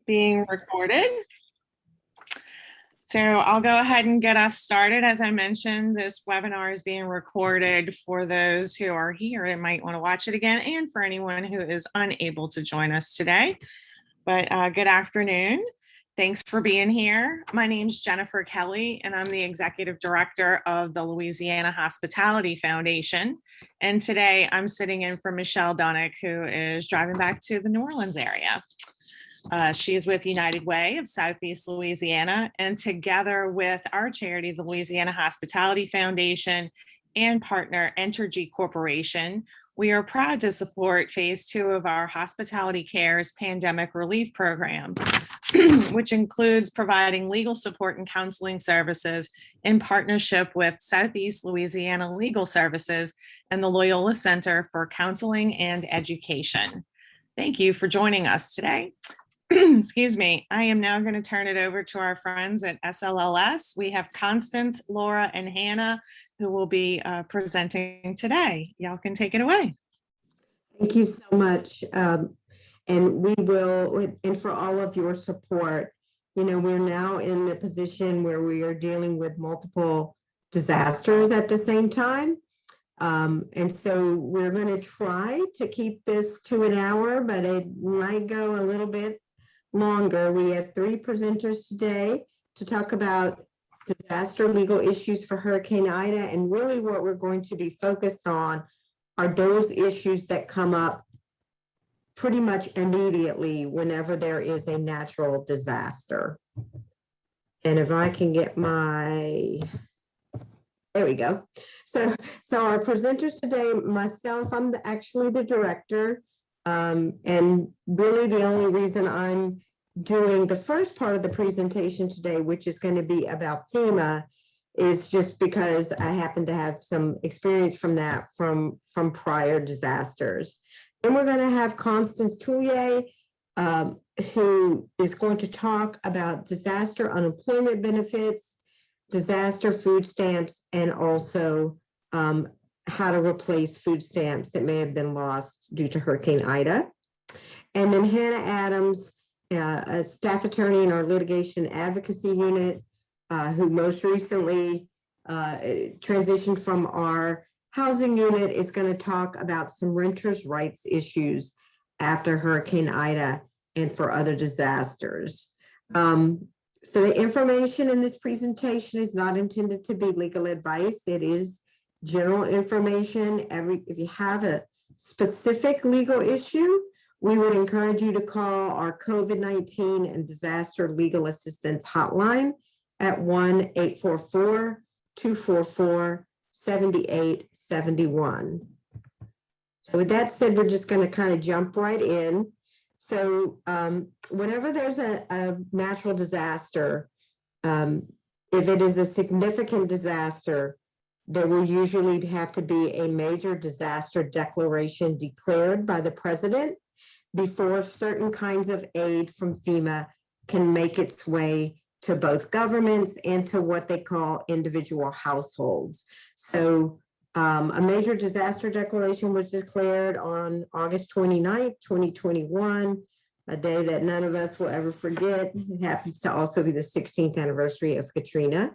being recorded. So I'll go ahead and get us started. As I mentioned, this webinar is being recorded for those who are here and might want to watch it again, and for anyone who is unable to join us today. But good afternoon. Thanks for being here. My name is Jennifer Kelly, and I'm the Executive Director of the Louisiana Hospitality Foundation. And today I'm sitting in for Michelle Dunnick, who is driving back to the New Orleans area. She's with United Way of Southeast Louisiana, and together with our charity, the Louisiana Hospitality Foundation, and partner Entergy Corporation, we are proud to support phase 2 of our Hospitality Cares Pandemic Relief Program, which includes providing legal support and counseling services in partnership with Southeast Louisiana Legal Services and the Loyola Center for Counseling and Education. Thank you for joining us today. Excuse me. I am now going to turn it over to our friends at SLLS. We have Constance, Laura, and Hannah who will be presenting today. Y'all can take it away. Thank you so much. And we will, and for all of your support. You know, we're now in the position where we are dealing with multiple disasters at the same time. And so we're going to try to keep this to an hour, but it might go a little bit longer. We have 3 presenters today to talk about disaster legal issues for Hurricane Ida. And really what we're going to be focused on are those issues that come up pretty much immediately whenever there is a natural disaster. And if I can get my, there we go. So our presenters today, myself, I'm actually the director. And really the only reason I'm doing the first part of the presentation today, which is going to be about Fema, is just because I happen to have some experience from that from prior disasters. And we're going to have Constance Touye, who is going to talk about disaster unemployment benefits, disaster food stamps, and also how to replace food stamps that may have been lost due to Hurricane Ida. And then Hannah Adams, a staff attorney in our litigation advocacy unit, who most recently transitioned from our housing unit, is going to talk about some renters' rights issues after Hurricane Ida and for other disasters. So the information in this presentation is not intended to be legal advice. It is general information. If you have a specific legal issue, we would encourage you to call our COVID-19 and disaster legal assistance hotline at 1-844-244-7871. So with that said, we're just going to kind of jump right in. So whenever there's a natural disaster, if it is a significant disaster, there will usually have to be a major disaster declaration declared by the president before certain kinds of aid from FEMA can make its way to both governments and to what they call individual households. So a major disaster declaration was declared on August 29th, 2021, a day that none of us will ever forget. It happens to also be the 16th anniversary of Katrina.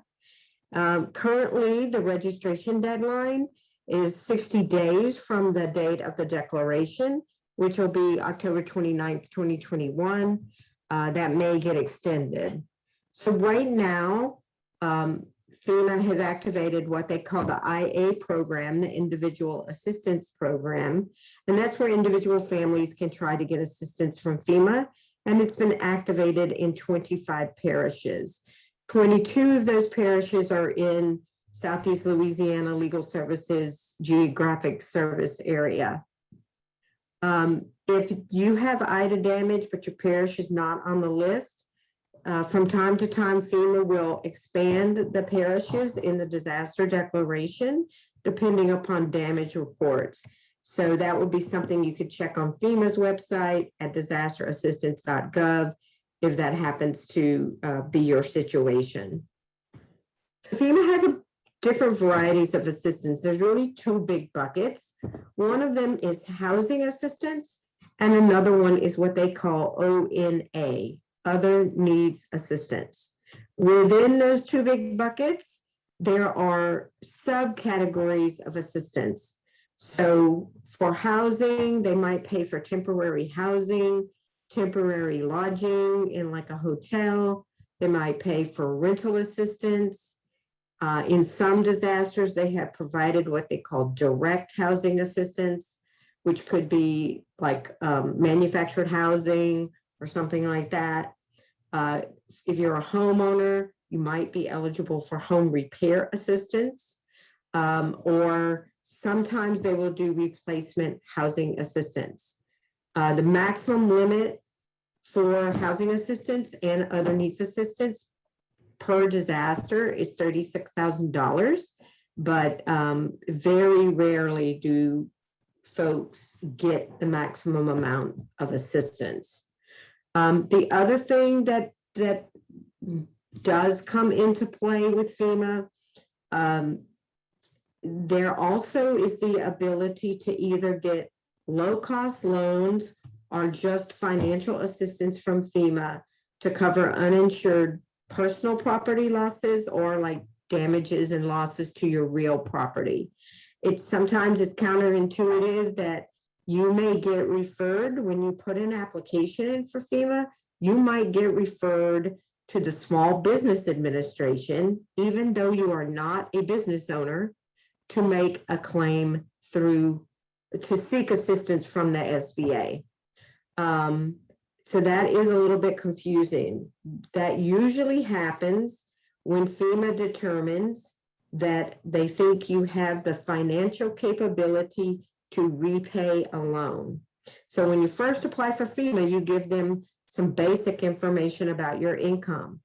Currently, the registration deadline is 60 days from the date of the declaration, which will be October 29th, 2021. That may get extended. So right now, FEMA has activated what they call the IA program, the Individual Assistance Program. And that's where individual families can try to get assistance from FEMA. And it's been activated in 25 parishes. 22 of those parishes are in Southeast Louisiana Legal Services geographic service area. If you have Ida damage, but your parish is not on the list, from time to time, FEMA will expand the parishes in the disaster declaration, depending upon damage reports. So that would be something you could check on FEMA's website at disasterassistance.gov if that happens to be your situation. So FEMA has different varieties of assistance. There's really 2 big buckets. One of them is housing assistance, and another one is what they call ONA, other needs assistance. Within those two big buckets, there are subcategories of assistance. So for housing, they might pay for temporary housing, temporary lodging in like a hotel. They might pay for rental assistance. In some disasters, they have provided what they call direct housing assistance, which could be like manufactured housing or something like that. If you're a homeowner, you might be eligible for home repair assistance, or sometimes they will do replacement housing assistance. The maximum limit for housing assistance and other needs assistance per disaster is $36,000, but very rarely do folks get the maximum amount of assistance. The other thing that does come into play with FEMA, there also is the ability to either get low-cost loans or just financial assistance from FEMA to cover uninsured personal property losses or like damages and losses to your real property. Sometimes it's counterintuitive that you may get referred when you put an application in for FEMA, you might get referred to the Small Business Administration, even though you are not a business owner, to make a claim to seek assistance from the SBA. So that is a little bit confusing. That usually happens when FEMA determines that they think you have the financial capability to repay a loan. So when you first apply for FEMA, you give them some basic information about your income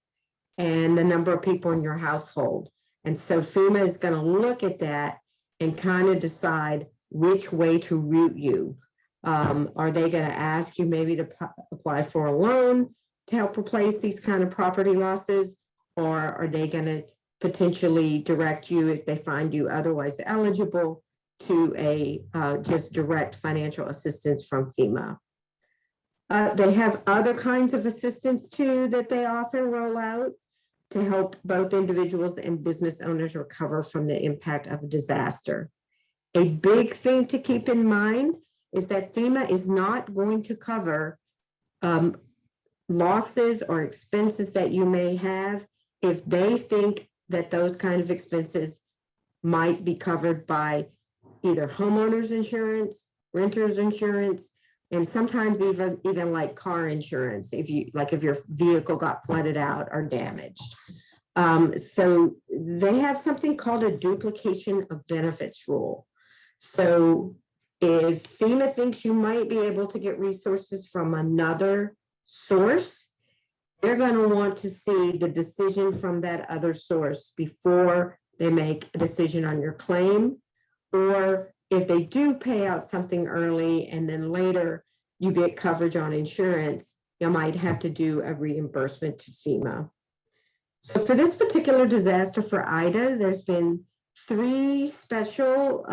and the number of people in your household. And so FEMA is going to look at that and kind of decide which way to route you. Are they going to ask you maybe to apply for a loan to help replace these kind of property losses? Or are they going to potentially direct you, if they find you otherwise eligible, to a just direct financial assistance from FEMA? They have other kinds of assistance too that they often roll out to help both individuals and business owners recover from the impact of a disaster. A big thing to keep in mind is that FEMA is not going to cover losses or expenses that you may have if they think that those kind of expenses might be covered by either homeowners insurance, renters insurance, and sometimes even like car insurance, if your vehicle got flooded out or damaged. So they have something called a duplication of benefits rule. So if FEMA thinks you might be able to get resources from another source, they're going to want to see the decision from that other source before they make a decision on your claim. Or if they do pay out something early and then later you get coverage on insurance, you might have to do a reimbursement to FEMA. So for this particular disaster for Ida, there's been 3 special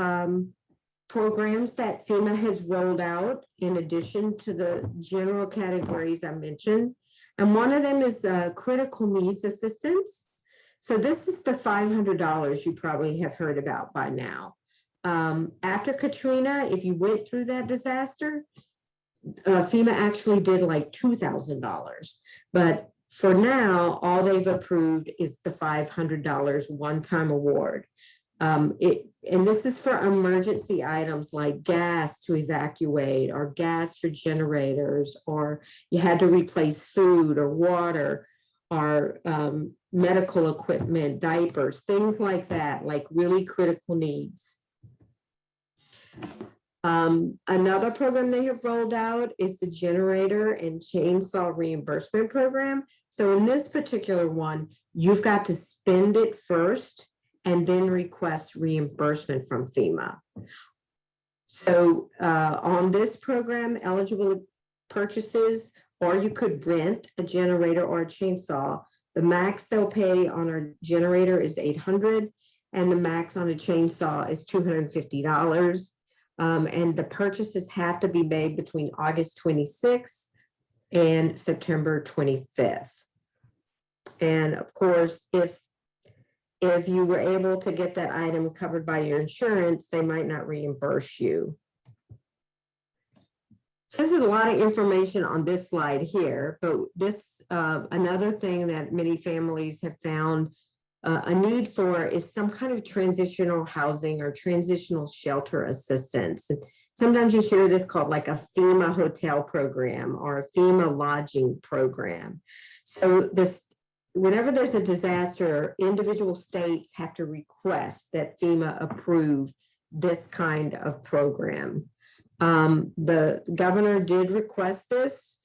programs that FEMA has rolled out in addition to the general categories I mentioned. And one of them is critical needs assistance. So this is the $500 you probably have heard about by now. After Katrina, if you went through that disaster, FEMA actually did like $2,000. But for now, all they've approved is the $500 one-time award. And this is for emergency items like gas to evacuate or gas for generators, or you had to replace food or water or medical equipment, diapers, things like that, like really critical needs. Another program they have rolled out is the generator and chainsaw reimbursement program. So in this particular one, you've got to spend it first and then request reimbursement from FEMA. So on this program, eligible purchases, or you could rent a generator or a chainsaw. The max they'll pay on a generator is $800, and the max on a chainsaw is $250. And the purchases have to be made between August 26th and September 25th. And of course, if you were able to get that item covered by your insurance, they might not reimburse you. So this is a lot of information on this slide here, but this another thing that many families have found a need for is some kind of transitional housing or transitional shelter assistance. And sometimes you hear this called like a FEMA hotel program or a FEMA lodging program. So whenever there's a disaster, individual states have to request that FEMA approve this kind of program. The governor did request this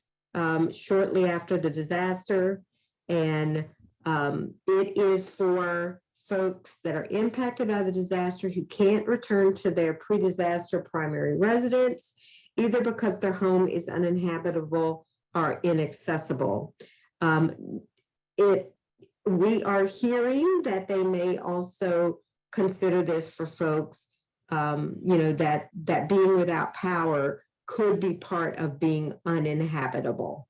shortly after the disaster, and it is for folks that are impacted by the disaster who can't return to their pre-disaster primary residence, either because their home is uninhabitable or inaccessible. We are hearing that they may also consider this for folks, that being without power could be part of being uninhabitable,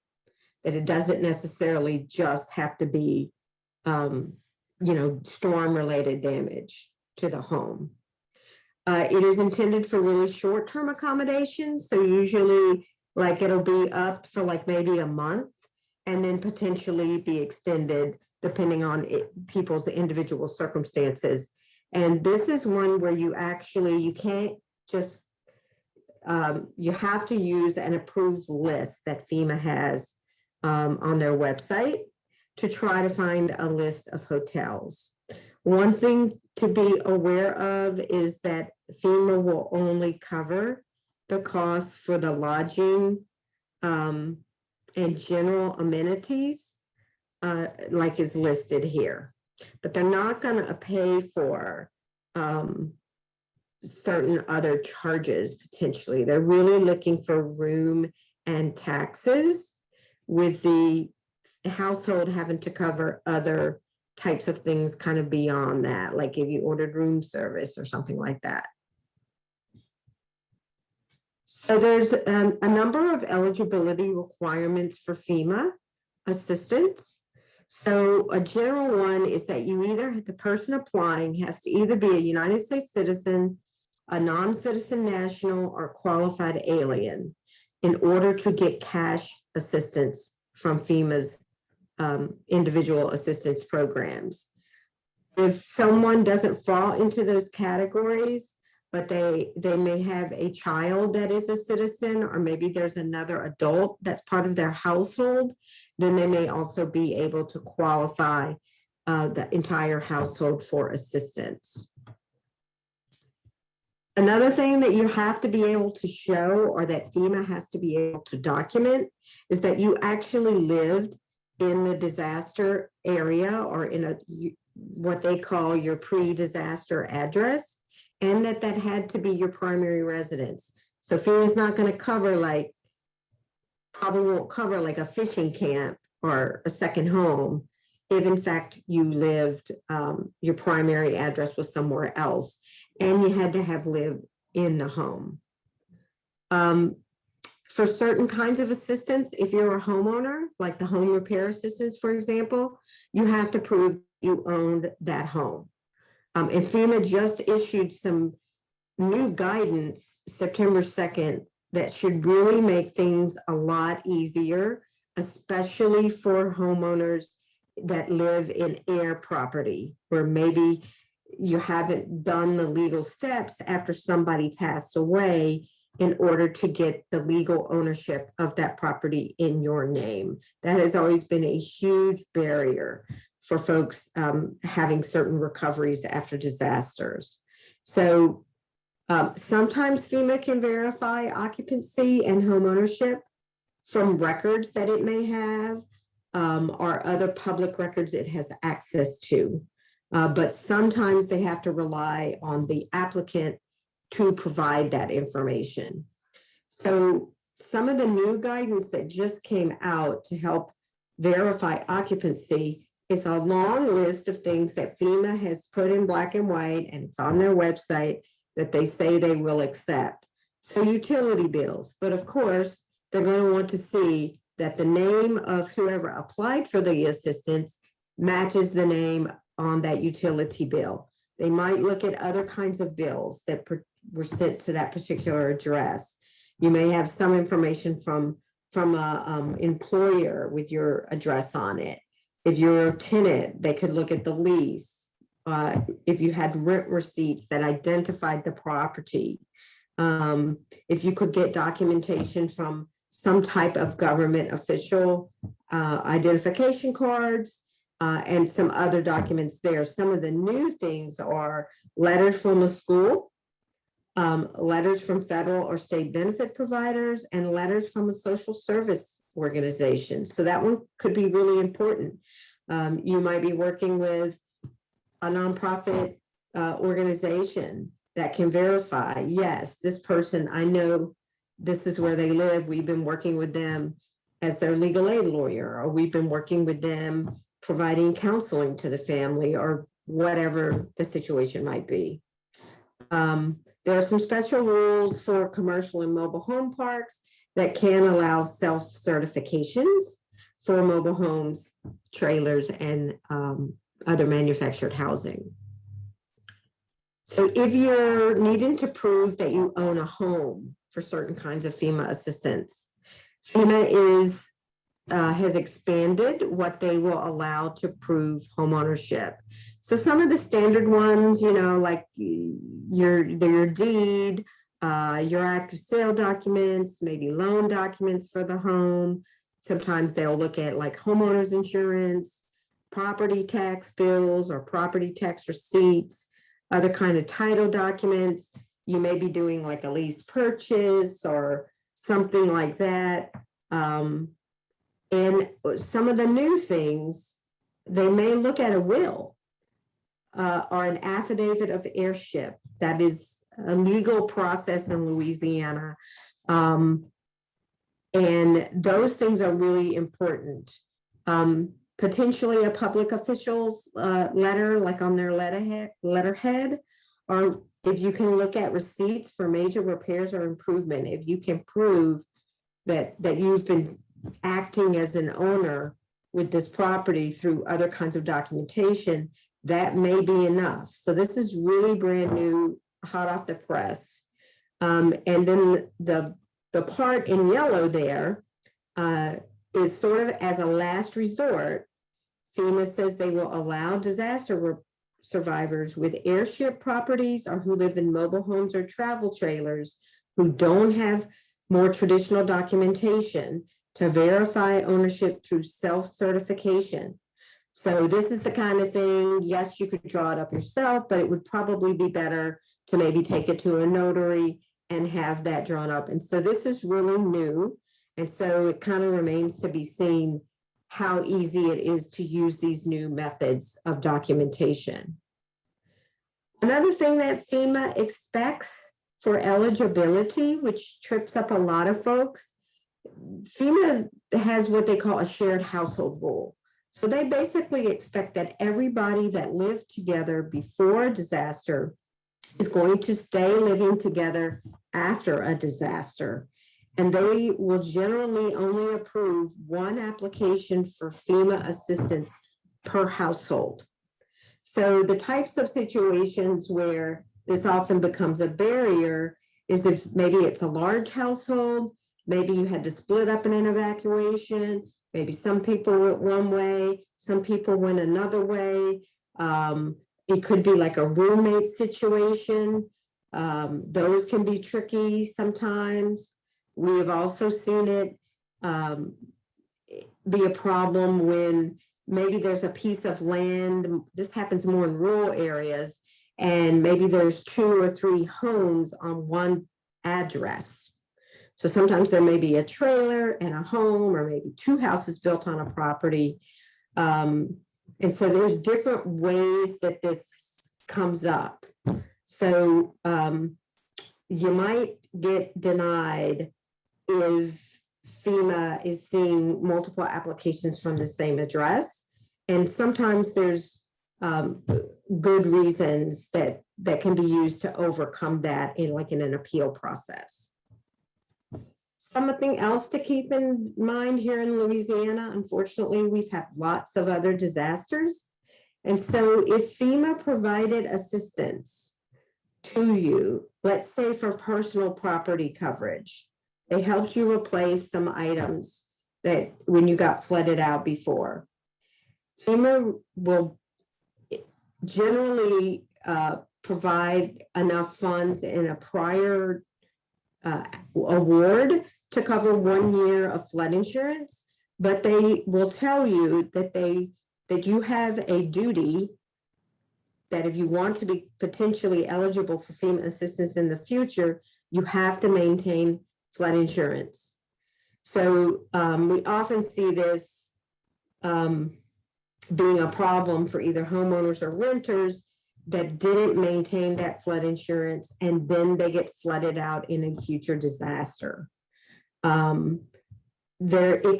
that it doesn't necessarily just have to be, storm-related damage to the home. It is intended for really short-term accommodations. So usually like it'll be up for like maybe a month and then potentially be extended depending on people's individual circumstances. And this is one where you can't just, you have to use an approved list that FEMA has on their website to try to find a list of hotels. One thing to be aware of is that FEMA will only cover the cost for the lodging and general amenities, like is listed here. But they're not going to pay for certain other charges potentially. They're really looking for room and taxes, with the household having to cover other types of things kind of beyond that, like if you ordered room service or something like that. So there's a number of eligibility requirements for FEMA assistance. So a general one is that the person applying has to either be a United States citizen, a non-citizen national, or qualified alien in order to get cash assistance from FEMA's individual assistance programs. If someone doesn't fall into those categories, but they may have a child that is a citizen, or maybe there's another adult that's part of their household, then they may also be able to qualify the entire household for assistance. Another thing that you have to be able to show, or that FEMA has to be able to document, is that you actually lived in the disaster area, or in what they call your pre-disaster address, and that had to be your primary residence. So FEMA is not going to cover probably won't cover like a fishing camp or a second home if in fact you lived, your primary address was somewhere else and you had to have lived in the home. For certain kinds of assistance, if you're a homeowner, like the home repair assistance, for example, you have to prove you owned that home. And FEMA just issued some new guidance September 2nd that should really make things a lot easier, especially for homeowners that live in air property, where maybe you haven't done the legal steps after somebody passed away in order to get the legal ownership of that property in your name. That has always been a huge barrier for folks having certain recoveries after disasters. So sometimes FEMA can verify occupancy and home ownership from records that it may have, or other public records it has access to. But sometimes they have to rely on the applicant to provide that information. So some of the new guidance that just came out to help verify occupancy is a long list of things that FEMA has put in black and white, and it's on their website, that they say they will accept. So utility bills, but of course, they're going to want to see that the name of whoever applied for the assistance matches the name on that utility bill. They might look at other kinds of bills that were sent to that particular address. You may have some information from a employer with your address on it. If you're a tenant, they could look at the lease. If you had rent receipts that identified the property. If you could get documentation from some type of government official, identification cards, and some other documents there. Some of the new things are letters from a school, letters from federal or state benefit providers, and letters from a social service organization. So that one could be really important. You might be working with a nonprofit organization that can verify, yes, this person, I know this is where they live. We've been working with them as their legal aid lawyer, or we've been working with them providing counseling to the family, or whatever the situation might be. There are some special rules for commercial and mobile home parks that can allow self-certifications for mobile homes, trailers, and other manufactured housing. So if you're needing to prove that you own a home for certain kinds of FEMA assistance, FEMA has expanded what they will allow to prove home ownership. So some of the standard ones, like your deed, your active sale documents, maybe loan documents for the home. Sometimes they'll look at like homeowners insurance, property tax bills or property tax receipts, other kind of title documents. You may be doing like a lease purchase or something like that. And some of the new things, they may look at a will or an affidavit of heirship. That is a legal process in Louisiana. And those things are really important. Potentially a public official's letter, like on their letterhead, or if you can look at receipts for major repairs or improvement, if you can prove that you've been acting as an owner with this property through other kinds of documentation, that may be enough. So this is really brand new, hot off the press. And then the part in yellow there is sort of as a last resort. FEMA says they will allow disaster survivors with airship properties or who live in mobile homes or travel trailers who don't have more traditional documentation to verify ownership through self-certification. So this is the kind of thing, yes, you could draw it up yourself, but it would probably be better to maybe take it to a notary and have that drawn up. And so this is really new. And so it kind of remains to be seen how easy it is to use these new methods of documentation. Another thing that FEMA expects for eligibility, which trips up a lot of folks, FEMA has what they call a shared household rule. So they basically expect that everybody that lived together before a disaster is going to stay living together after a disaster. And they will generally only approve one application for FEMA assistance per household. So the types of situations where this often becomes a barrier is if maybe it's a large household, maybe you had to split up in an evacuation, maybe some people went one way, some people went another way. It could be like a roommate situation. Those can be tricky sometimes. We have also seen it be a problem when maybe there's a piece of land. This happens more in rural areas, and maybe there's 2 or 3 homes on one address. So sometimes there may be a trailer and a home, or maybe 2 houses built on a property. And so there's different ways that this comes up. So you might get denied if FEMA is seeing multiple applications from the same address. And sometimes there's good reasons that can be used to overcome that in an appeal process. Something else to keep in mind here in Louisiana, unfortunately, we've had lots of other disasters. And so if FEMA provided assistance to you, let's say for personal property coverage, they helped you replace some items that when you got flooded out before. FEMA will generally provide enough funds in a prior award to cover 1 year of flood insurance, but they will tell you that you have a duty that if you want to be potentially eligible for FEMA assistance in the future, you have to maintain flood insurance. So we often see this being a problem for either homeowners or renters that didn't maintain that flood insurance, and then they get flooded out in a future disaster. It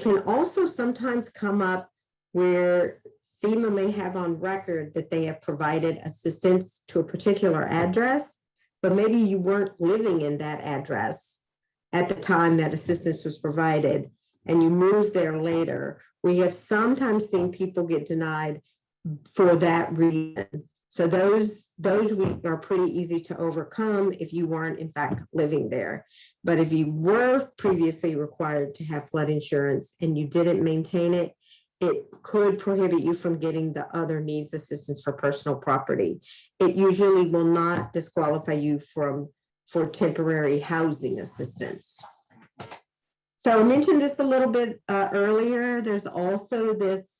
can also sometimes come up where FEMA may have on record that they have provided assistance to a particular address, but maybe you weren't living in that address at the time that assistance was provided, and you moved there later. We have sometimes seen people get denied for that reason. So those are pretty easy to overcome if you weren't in fact living there. But if you were previously required to have flood insurance and you didn't maintain it, it could prohibit you from getting the other needs assistance for personal property. It usually will not disqualify you for temporary housing assistance. So I mentioned this a little bit earlier. There's also this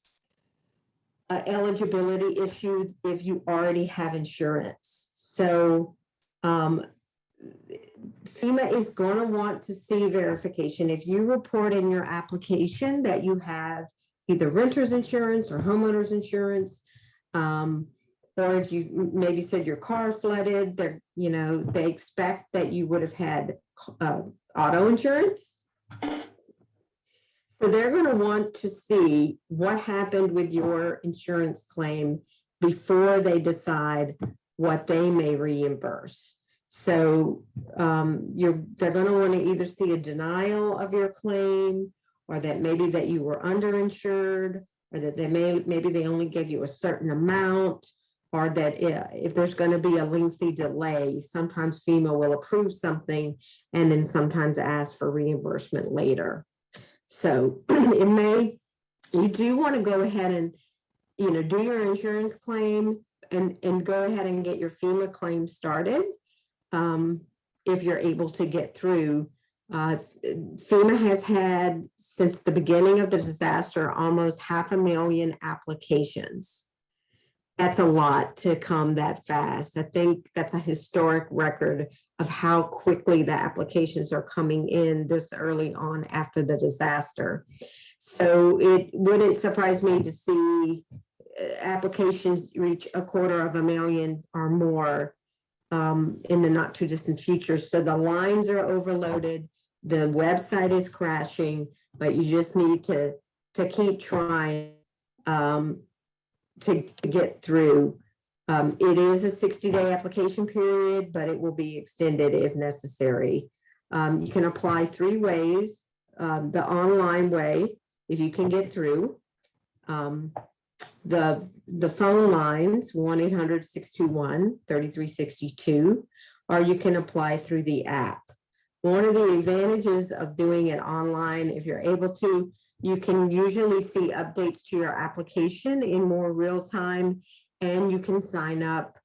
eligibility issue if you already have insurance. So FEMA is going to want to see verification. If you report in your application that you have either renter's insurance or homeowner's insurance, or if you maybe said your car flooded, they expect that you would have had auto insurance. So they're going to want to see what happened with your insurance claim before they decide what they may reimburse. So they're going to want to either see a denial of your claim, or that maybe that you were underinsured, or that maybe they only gave you a certain amount, or that if there's going to be a lengthy delay, sometimes FEMA will approve something and then sometimes ask for reimbursement later. So you do want to go ahead and, do your insurance claim and go ahead and get your FEMA claim started if you're able to get through. FEMA has had, since the beginning of the disaster, almost 500,000 applications. That's a lot to come that fast. I think that's a historic record of how quickly the applications are coming in this early on after the disaster. So it wouldn't surprise me to see applications reach 250,000 or more in the not too distant future. So the lines are overloaded, the website is crashing, but you just need to keep trying to get through. It is a 60-day application period, but it will be extended if necessary. You can apply 3 ways. The online way, if you can get through. The phone lines, 1-800-621-3362, or you can apply through the app. One of the advantages of doing it online, if you're able to, you can usually see updates to your application in more real time, and you can sign up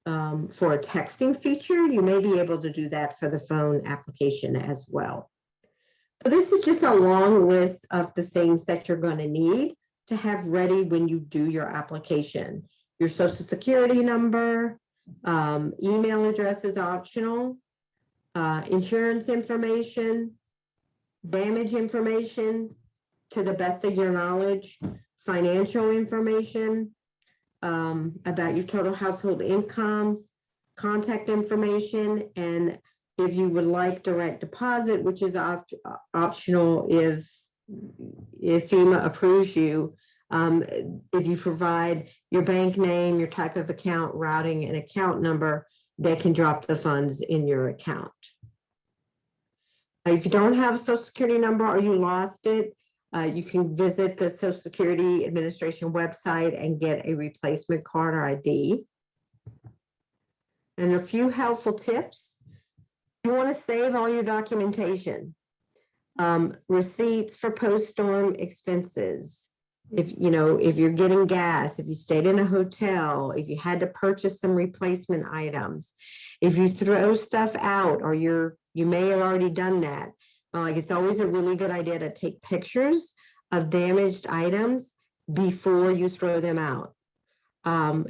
for a texting feature. You may be able to do that for the phone application as well. So this is just a long list of the things that you're going to need to have ready when you do your application. Your social security number, email address is optional, insurance information, damage information, to the best of your knowledge, financial information about your total household income, contact information, and if you would like direct deposit, which is optional if FEMA approves you, if you provide your bank name, your type of account, routing, and account number, they can drop the funds in your account. If you don't have a social security number or you lost it, you can visit the Social Security Administration website and get a replacement card or ID. And a few helpful tips. You want to save all your documentation. Receipts for post-storm expenses. If you're getting gas, if you stayed in a hotel, if you had to purchase some replacement items, if you throw stuff out, or you may have already done that. It's always a really good idea to take pictures of damaged items before you throw them out,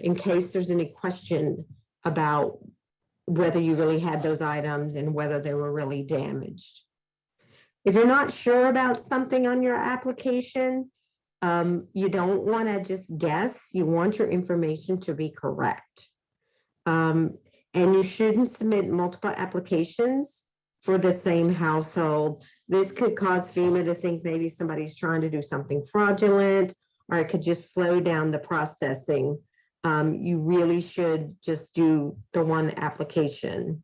in case there's any question about whether you really had those items and whether they were really damaged. If you're not sure about something on your application, you don't want to just guess. You want your information to be correct. And you shouldn't submit multiple applications for the same household. This could cause FEMA to think maybe somebody's trying to do something fraudulent, or it could just slow down the processing. You really should just do the one application.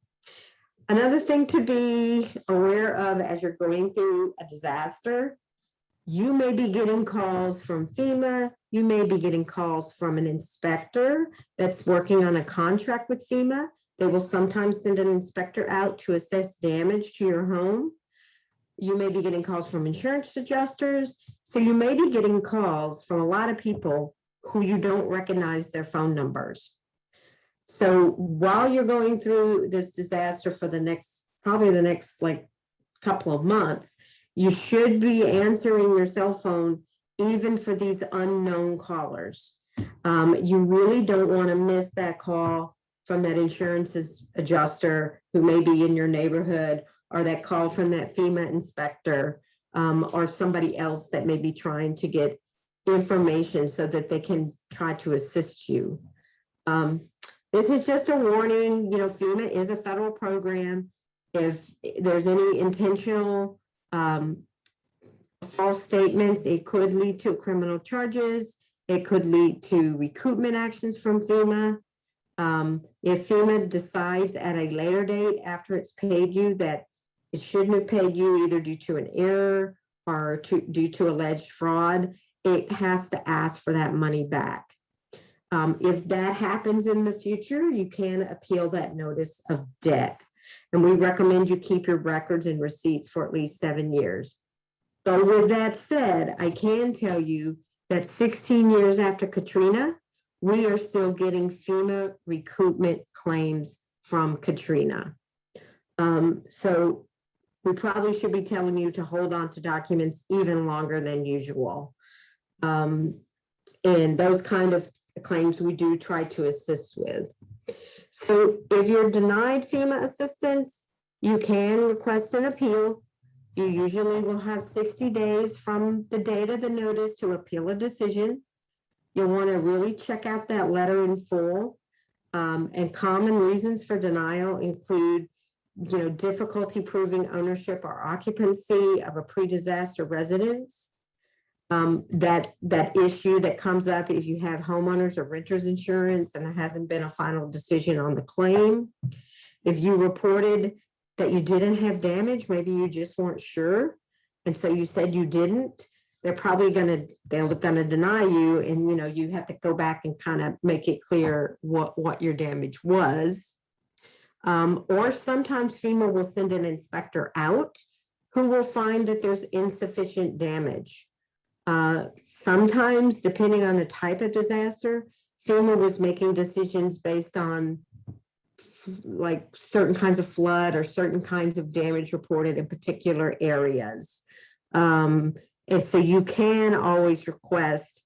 Another thing to be aware of as you're going through a disaster, you may be getting calls from FEMA, you may be getting calls from an inspector that's working on a contract with FEMA. They will sometimes send an inspector out to assess damage to your home. You may be getting calls from insurance adjusters. So you may be getting calls from a lot of people who you don't recognize their phone numbers. So while you're going through this disaster for probably the next like couple of months, you should be answering your cell phone even for these unknown callers. You really don't want to miss that call from that insurance adjuster who may be in your neighborhood, or that call from that FEMA inspector, or somebody else that may be trying to get information so that they can try to assist you. This is just a warning. FEMA is a federal program. If there's any intentional false statements, it could lead to criminal charges. It could lead to recoupment actions from FEMA. If FEMA decides at a later date after it's paid you that it shouldn't have paid you, either due to an error or due to alleged fraud, it has to ask for that money back. If that happens in the future, you can appeal that notice of debt. And we recommend you keep your records and receipts for at least 7 years. But with that said, I can tell you that 16 years after Katrina, we are still getting FEMA recoupment claims from Katrina. So we probably should be telling you to hold on to documents even longer than usual. And those kind of claims we do try to assist with. So if you're denied FEMA assistance, you can request an appeal. You usually will have 60 days from the date of the notice to appeal a decision. You'll want to really check out that letter in full. And common reasons for denial include, difficulty proving ownership or occupancy of a pre-disaster residence. That issue that comes up if you have homeowners or renters insurance and there hasn't been a final decision on the claim. If you reported that you didn't have damage, maybe you just weren't sure, and so you said you didn't, they're gonna deny you, and you have to go back and kind of make it clear what your damage was. Or sometimes FEMA will send an inspector out who will find that there's insufficient damage. Sometimes, depending on the type of disaster, FEMA was making decisions based on like certain kinds of flood or certain kinds of damage reported in particular areas. And so you can always request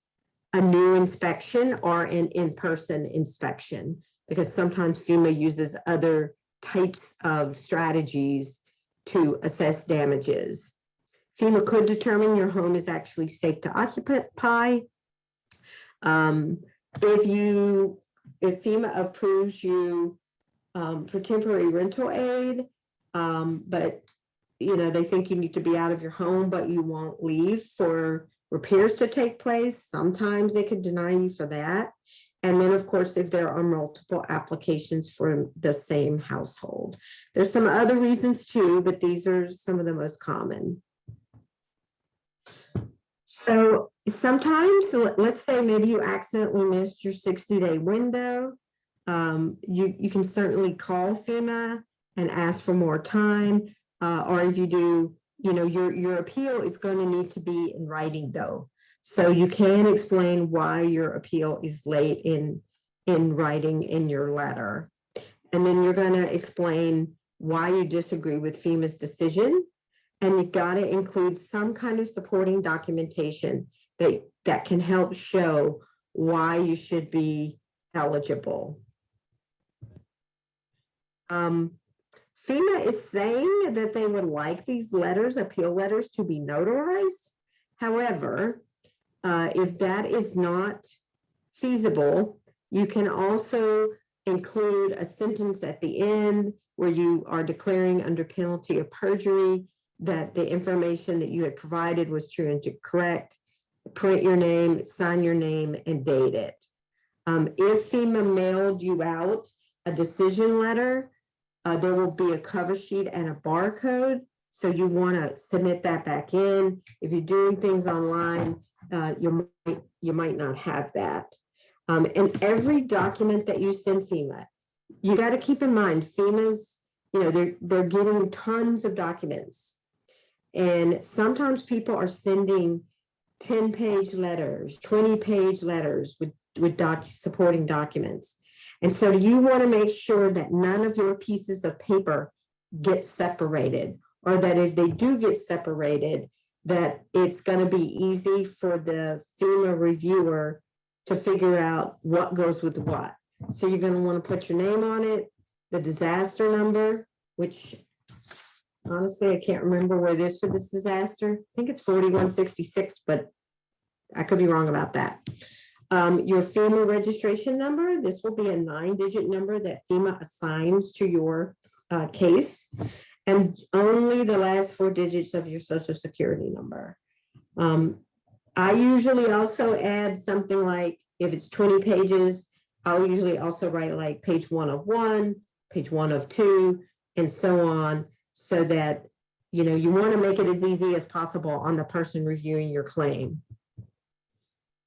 a new inspection or an in-person inspection, because sometimes FEMA uses other types of strategies to assess damages. FEMA could determine your home is actually safe to occupy. If FEMA approves you for temporary rental aid, but they think you need to be out of your home, but you won't leave for repairs to take place, sometimes they could deny you for that. And then, of course, if there are multiple applications for the same household. There's some other reasons too, but these are some of the most common. So sometimes, let's say maybe you accidentally missed your 60-day window. You can certainly call FEMA and ask for more time. Or if you do, your appeal is going to need to be in writing though. So you can explain why your appeal is late in writing in your letter. And then you're going to explain why you disagree with FEMA's decision. And you've got to include some kind of supporting documentation that can help show why you should be eligible. FEMA is saying that they would like these letters, appeal letters, to be notarized. However, if that is not feasible, you can also include a sentence at the end where you are declaring under penalty of perjury that the information that you had provided was true and correct. Print your name, sign your name, and date it. If FEMA mailed you out a decision letter, there will be a cover sheet and a barcode. So you want to submit that back in. If you're doing things online, you might not have that. And every document that you send FEMA, you got to keep in mind, FEMA's, they're getting tons of documents. And sometimes people are sending 10-page letters, 20-page letters with supporting documents. And so you want to make sure that none of your pieces of paper get separated, or that if they do get separated, that it's going to be easy for the FEMA reviewer to figure out what goes with what. So you're going to want to put your name on it, the disaster number, which honestly, I can't remember what it is for this disaster. I think it's 4166, but I could be wrong about that. Your FEMA registration number, this will be a 9-digit number that FEMA assigns to your case, and only the last 4 digits of your social security number. I usually also add something like, if it's 20 pages, I'll usually also write like page 1 of 1, page 1 of 2, and so on, so that, you want to make it as easy as possible on the person reviewing your claim.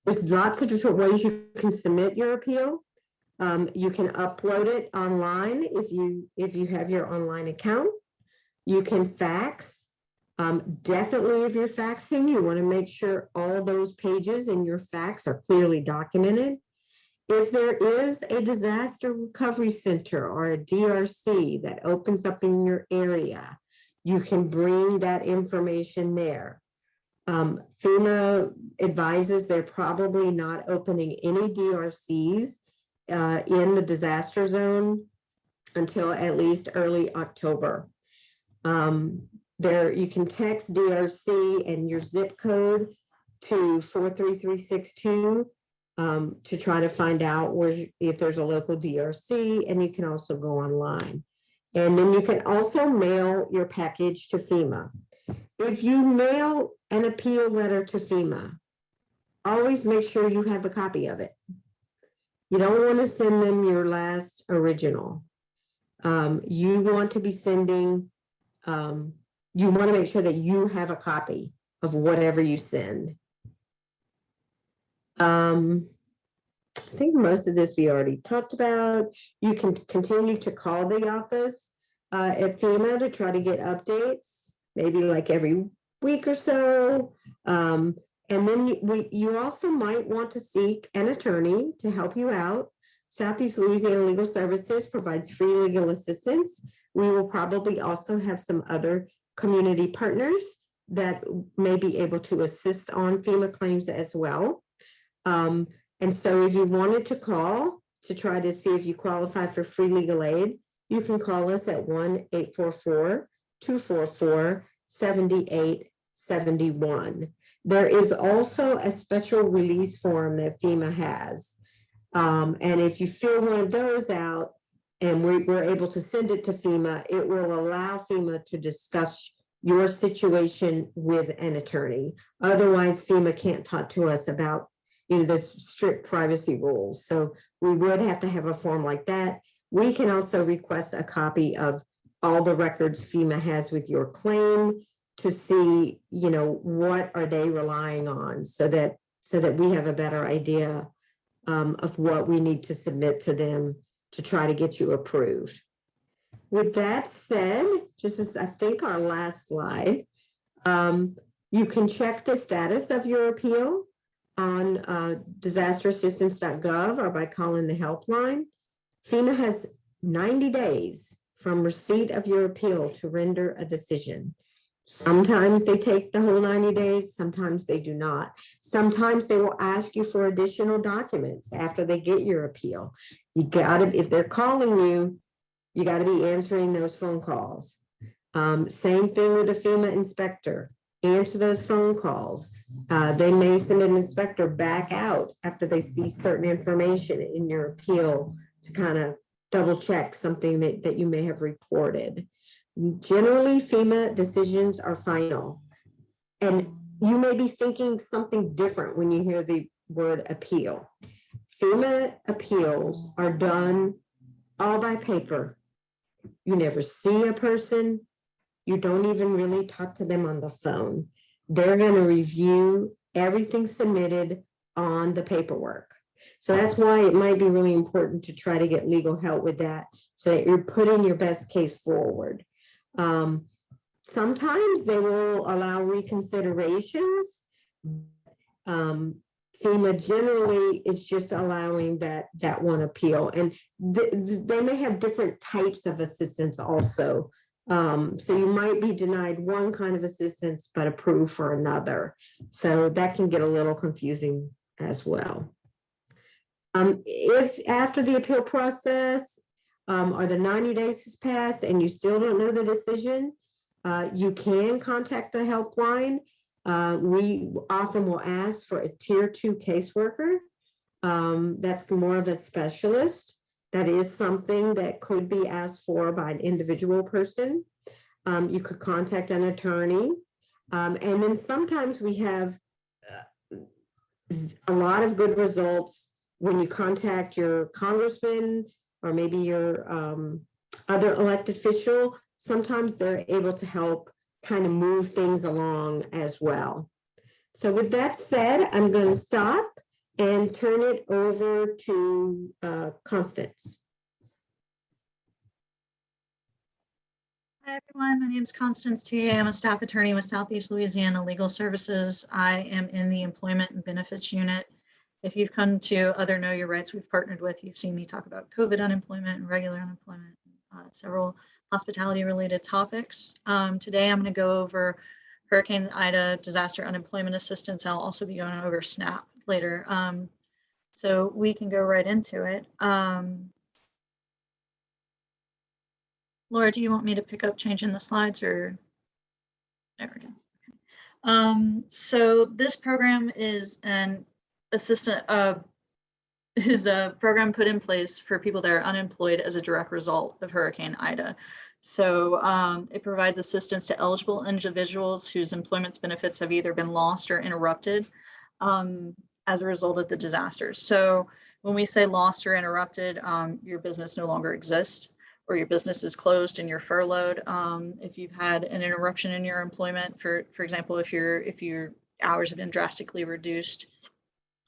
There's lots of different ways you can submit your appeal. You can upload it online if you have your online account. You can fax. Definitely, if you're faxing, you want to make sure all those pages in your fax are clearly documented. If there is a disaster recovery center or a DRC that opens up in your area, you can bring that information there. FEMA advises they're probably not opening any DRCs in the disaster zone until at least early October. You can text DRC and your zip code to 43362 to try to find out if there's a local DRC, and you can also go online. And then you can also mail your package to FEMA. If you mail an appeal letter to FEMA, always make sure you have a copy of it. You don't want to send them your last original. You want to be sending, you want to make sure that you have a copy of whatever you send. I think most of this we already talked about. You can continue to call the office at FEMA to try to get updates, maybe like every week or so. And then you also might want to seek an attorney to help you out. Southeast Louisiana Legal Services provides free legal assistance. We will probably also have some other community partners that may be able to assist on FEMA claims as well. And so if you wanted to call to try to see if you qualify for free legal aid, you can call us at 1-844-244-7871. There is also a special release form that FEMA has. And if you fill one of those out and we're able to send it to FEMA, it will allow FEMA to discuss your situation with an attorney. Otherwise, FEMA can't talk to us about the strict privacy rules. So we would have to have a form like that. We can also request a copy of all the records FEMA has with your claim to see, what are they relying on, so that we have a better idea of what we need to submit to them to try to get you approved. With that said, just as I think our last slide, you can check the status of your appeal on disasterassistance.gov or by calling the helpline. FEMA has 90 days from receipt of your appeal to render a decision. Sometimes they take the whole 90 days, sometimes they do not. Sometimes they will ask you for additional documents after they get your appeal. If they're calling you, you got to be answering those phone calls. Same thing with a FEMA inspector. Answer those phone calls. They may send an inspector back out after they see certain information in your appeal to kind of double check something that you may have reported. Generally, FEMA decisions are final. And you may be thinking something different when you hear the word appeal. FEMA appeals are done all by paper. You never see a person. You don't even really talk to them on the phone. They're going to review everything submitted on the paperwork. So that's why it might be really important to try to get legal help with that, so that you're putting your best case forward. Sometimes they will allow reconsiderations. FEMA generally is just allowing that one appeal, and they may have different types of assistance also. So you might be denied one kind of assistance but approved for another. So that can get a little confusing as well. If after the appeal process or the 90 days has passed and you still don't know the decision, you can contact the helpline. We often will ask for a tier 2 caseworker. That's more of a specialist. That is something that could be asked for by an individual person. You could contact an attorney. And then sometimes we have a lot of good results when you contact your congressman or maybe your other elected official. Sometimes they're able to help kind of move things along as well. So with that said, I'm going to stop and turn it over to Constance. Hi, everyone. My name is Constance T. I'm a staff attorney with Southeast Louisiana Legal Services. I am in the Employment and Benefits Unit. If you've come to other Know Your Rights we've partnered with, you've seen me talk about COVID unemployment and regular unemployment, several hospitality-related topics. Today, I'm going to go over Hurricane Ida disaster unemployment assistance. I'll also be going over SNAP later. So we can go right into it. Laura, do you want me to pick up changing the slides, or? There we go. Okay. So this program is an is a program put in place for people that are unemployed as a direct result of Hurricane Ida. So it provides assistance to eligible individuals whose employment benefits have either been lost or interrupted as a result of the disasters. So when we say lost or interrupted, your business no longer exists, or your business is closed and you're furloughed. If you've had an interruption in your employment, for example, if your hours have been drastically reduced.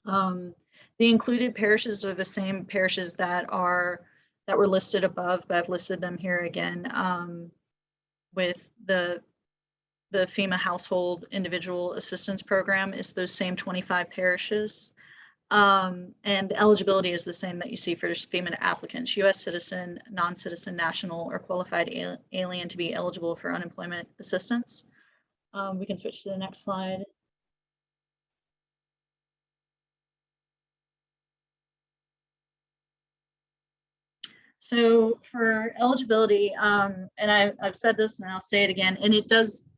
The included parishes are the same parishes that were listed above, but I've listed them here again with the FEMA Household Individual Assistance Program. Is those same 25 parishes. And the eligibility is the same that you see for FEMA applicants: U.S. citizen, non-citizen, national, or qualified alien to be eligible for unemployment assistance. We can switch to the next slide. So for eligibility, and I've said this and I'll say it again, and it does,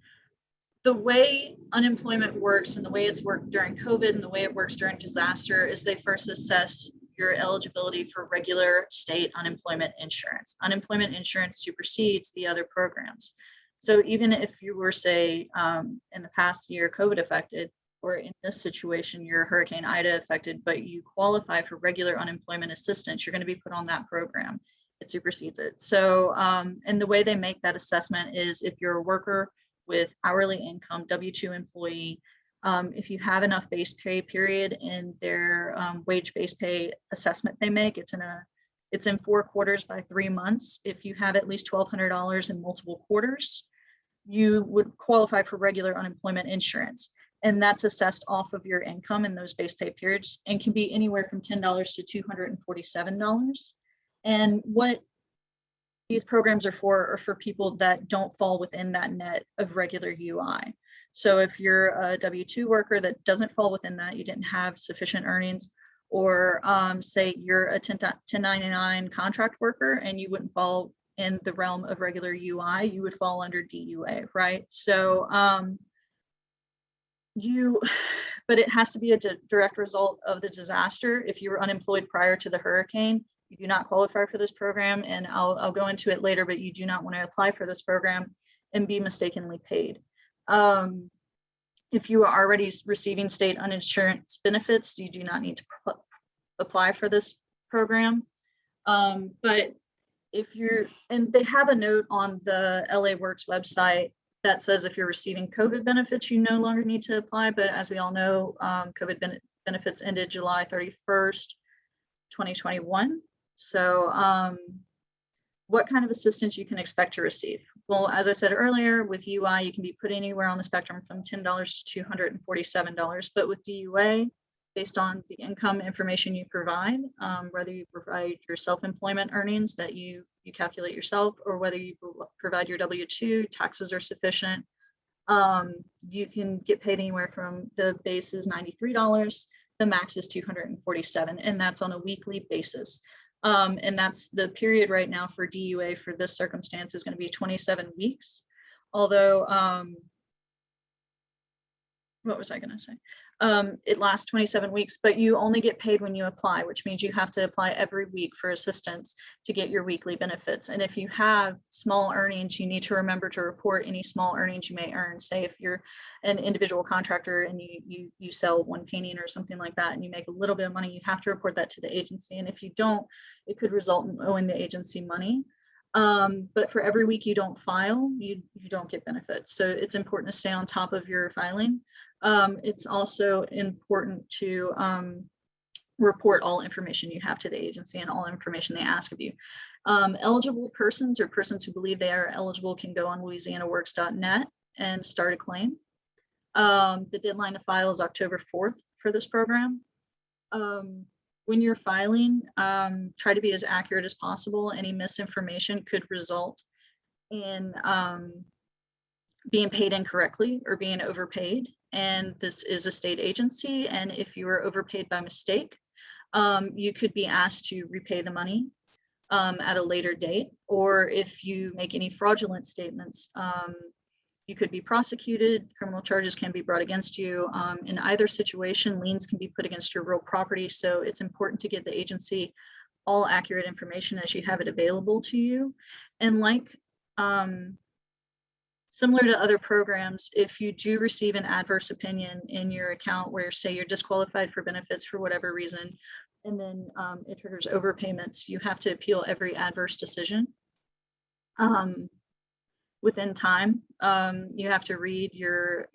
the way unemployment works and the way it's worked during COVID and the way it works during disaster is they first assess your eligibility for regular state unemployment insurance. Unemployment insurance supersedes the other programs. So even if you were, say, in the past year COVID affected, or in this situation, you're Hurricane Ida affected, but you qualify for regular unemployment assistance, you're going to be put on that program. It supersedes it. So, and the way they make that assessment is if you're a worker with hourly income, W-2 employee, if you have enough base pay period in their wage-based pay assessment they make, it's in 4 quarters by 3 months. If you have at least $1,200 in multiple quarters, you would qualify for regular unemployment insurance. And that's assessed off of your income in those base pay periods and can be anywhere from $10 to $247. And what these programs are for people that don't fall within that net of regular UI. So if you're a W-2 worker that doesn't fall within that, you didn't have sufficient earnings, or say you're a 1099 contract worker and you wouldn't fall in the realm of regular UI, you would fall under DUA, right? So but it has to be a direct result of the disaster. If you were unemployed prior to the hurricane, you do not qualify for this program, and I'll go into it later, but you do not want to apply for this program and be mistakenly paid. If you are already receiving state uninsured benefits, you do not need to apply for this program. But if you're, and they have a note on the LA Works website that says if you're receiving COVID benefits, you no longer need to apply. But as we all know, COVID benefits ended July 31st, 2021. So what kind of assistance you can expect to receive? Well, as I said earlier, with UI, you can be put anywhere on the spectrum from $10 to $247. But with DUA, based on the income information you provide, whether you provide your self-employment earnings that you calculate yourself, or whether you provide your W-2, taxes are sufficient, you can get paid anywhere from, the base is $93, the max is $247, and that's on a weekly basis. And that's the period right now for DUA for this circumstance is going to be 27 weeks. Although, what was I going to say? It lasts 27 weeks, but you only get paid when you apply, which means you have to apply every week for assistance to get your weekly benefits. And if you have small earnings, you need to remember to report any small earnings you may earn. Say if you're an individual contractor and you sell one painting or something like that, and you make a little bit of money, you have to report that to the agency. And if you don't, it could result in owing the agency money. But for every week you don't file, you don't get benefits. So it's important to stay on top of your filing. It's also important to report all information you have to the agency and all information they ask of you. Eligible persons or persons who believe they are eligible can go on louisianaworks.net and start a claim. The deadline to file is October 4th for this program. When you're filing, try to be as accurate as possible. Any misinformation could result in being paid incorrectly or being overpaid. And this is a state agency. And if you were overpaid by mistake, you could be asked to repay the money at a later date. Or if you make any fraudulent statements, you could be prosecuted. Criminal charges can be brought against you. In either situation, liens can be put against your real property. So it's important to get the agency all accurate information as you have it available to you. And like, similar to other programs, if you do receive an adverse opinion in your account where, say, you're disqualified for benefits for whatever reason, and then it triggers overpayments, you have to appeal every adverse decision within time. You have to read your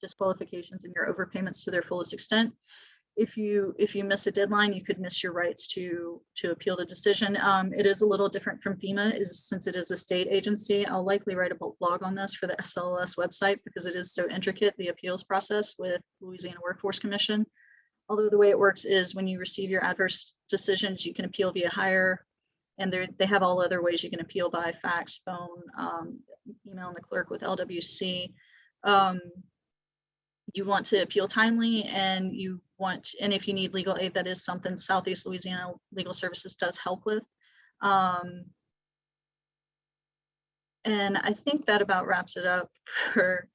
disqualifications and your overpayments to their fullest extent. If you miss a deadline, you could miss your rights to appeal the decision. It is a little different from FEMA, since it is a state agency. I'll likely write a blog on this for the SLS website because it is so intricate, the appeals process with Louisiana Workforce Commission. Although the way it works is when you receive your adverse decisions, you can appeal via hire, and they have all other ways you can appeal by fax, phone, emailing the clerk with LWC. You want to appeal timely, and and if you need legal aid, that is something Southeast Louisiana Legal Services does help with. And I think that about wraps it up for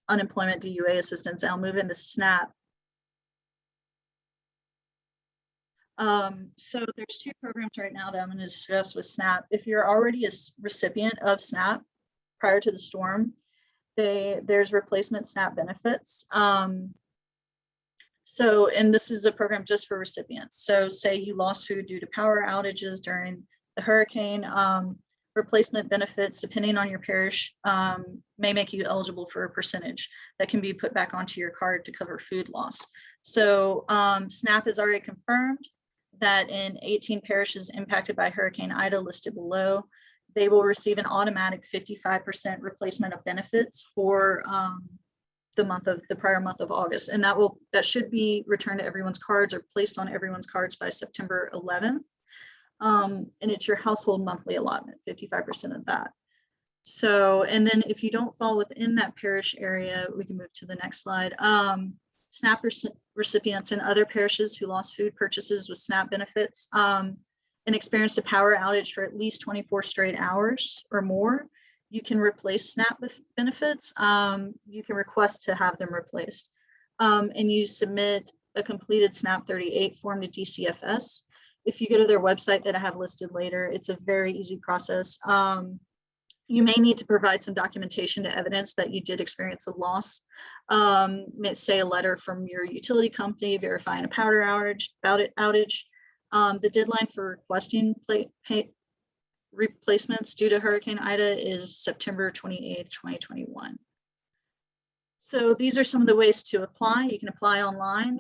unemployment DUA assistance. I'll move into SNAP. So there's 2 programs right now that I'm going to discuss with SNAP. If you're already a recipient of SNAP prior to the storm, there's replacement SNAP benefits. And this is a program just for recipients. So say you lost food due to power outages during the hurricane, replacement benefits, depending on your parish, may make you eligible for a percentage that can be put back onto your card to cover food loss. So SNAP has already confirmed that in 18 parishes impacted by Hurricane Ida listed below, they will receive an automatic 55% replacement of benefits for the prior month of August. And that should be returned to everyone's cards or placed on everyone's cards by September 11th. And it's your household monthly allotment, 55% of that. So, and then if you don't fall within that parish area, we can move to the next slide. SNAP recipients in other parishes who lost food purchases with SNAP benefits and experienced a power outage for at least 24 straight hours or more, you can replace SNAP benefits. You can request to have them replaced. And you submit a completed SNAP 38 form to DCFS. If you go to their website that I have listed later, it's a very easy process. You may need to provide some documentation to evidence that you did experience a loss. Say a letter from your utility company verifying a power outage. The deadline for requesting replacements due to Hurricane Ida is September 28th, 2021. So these are some of the ways to apply. You can apply online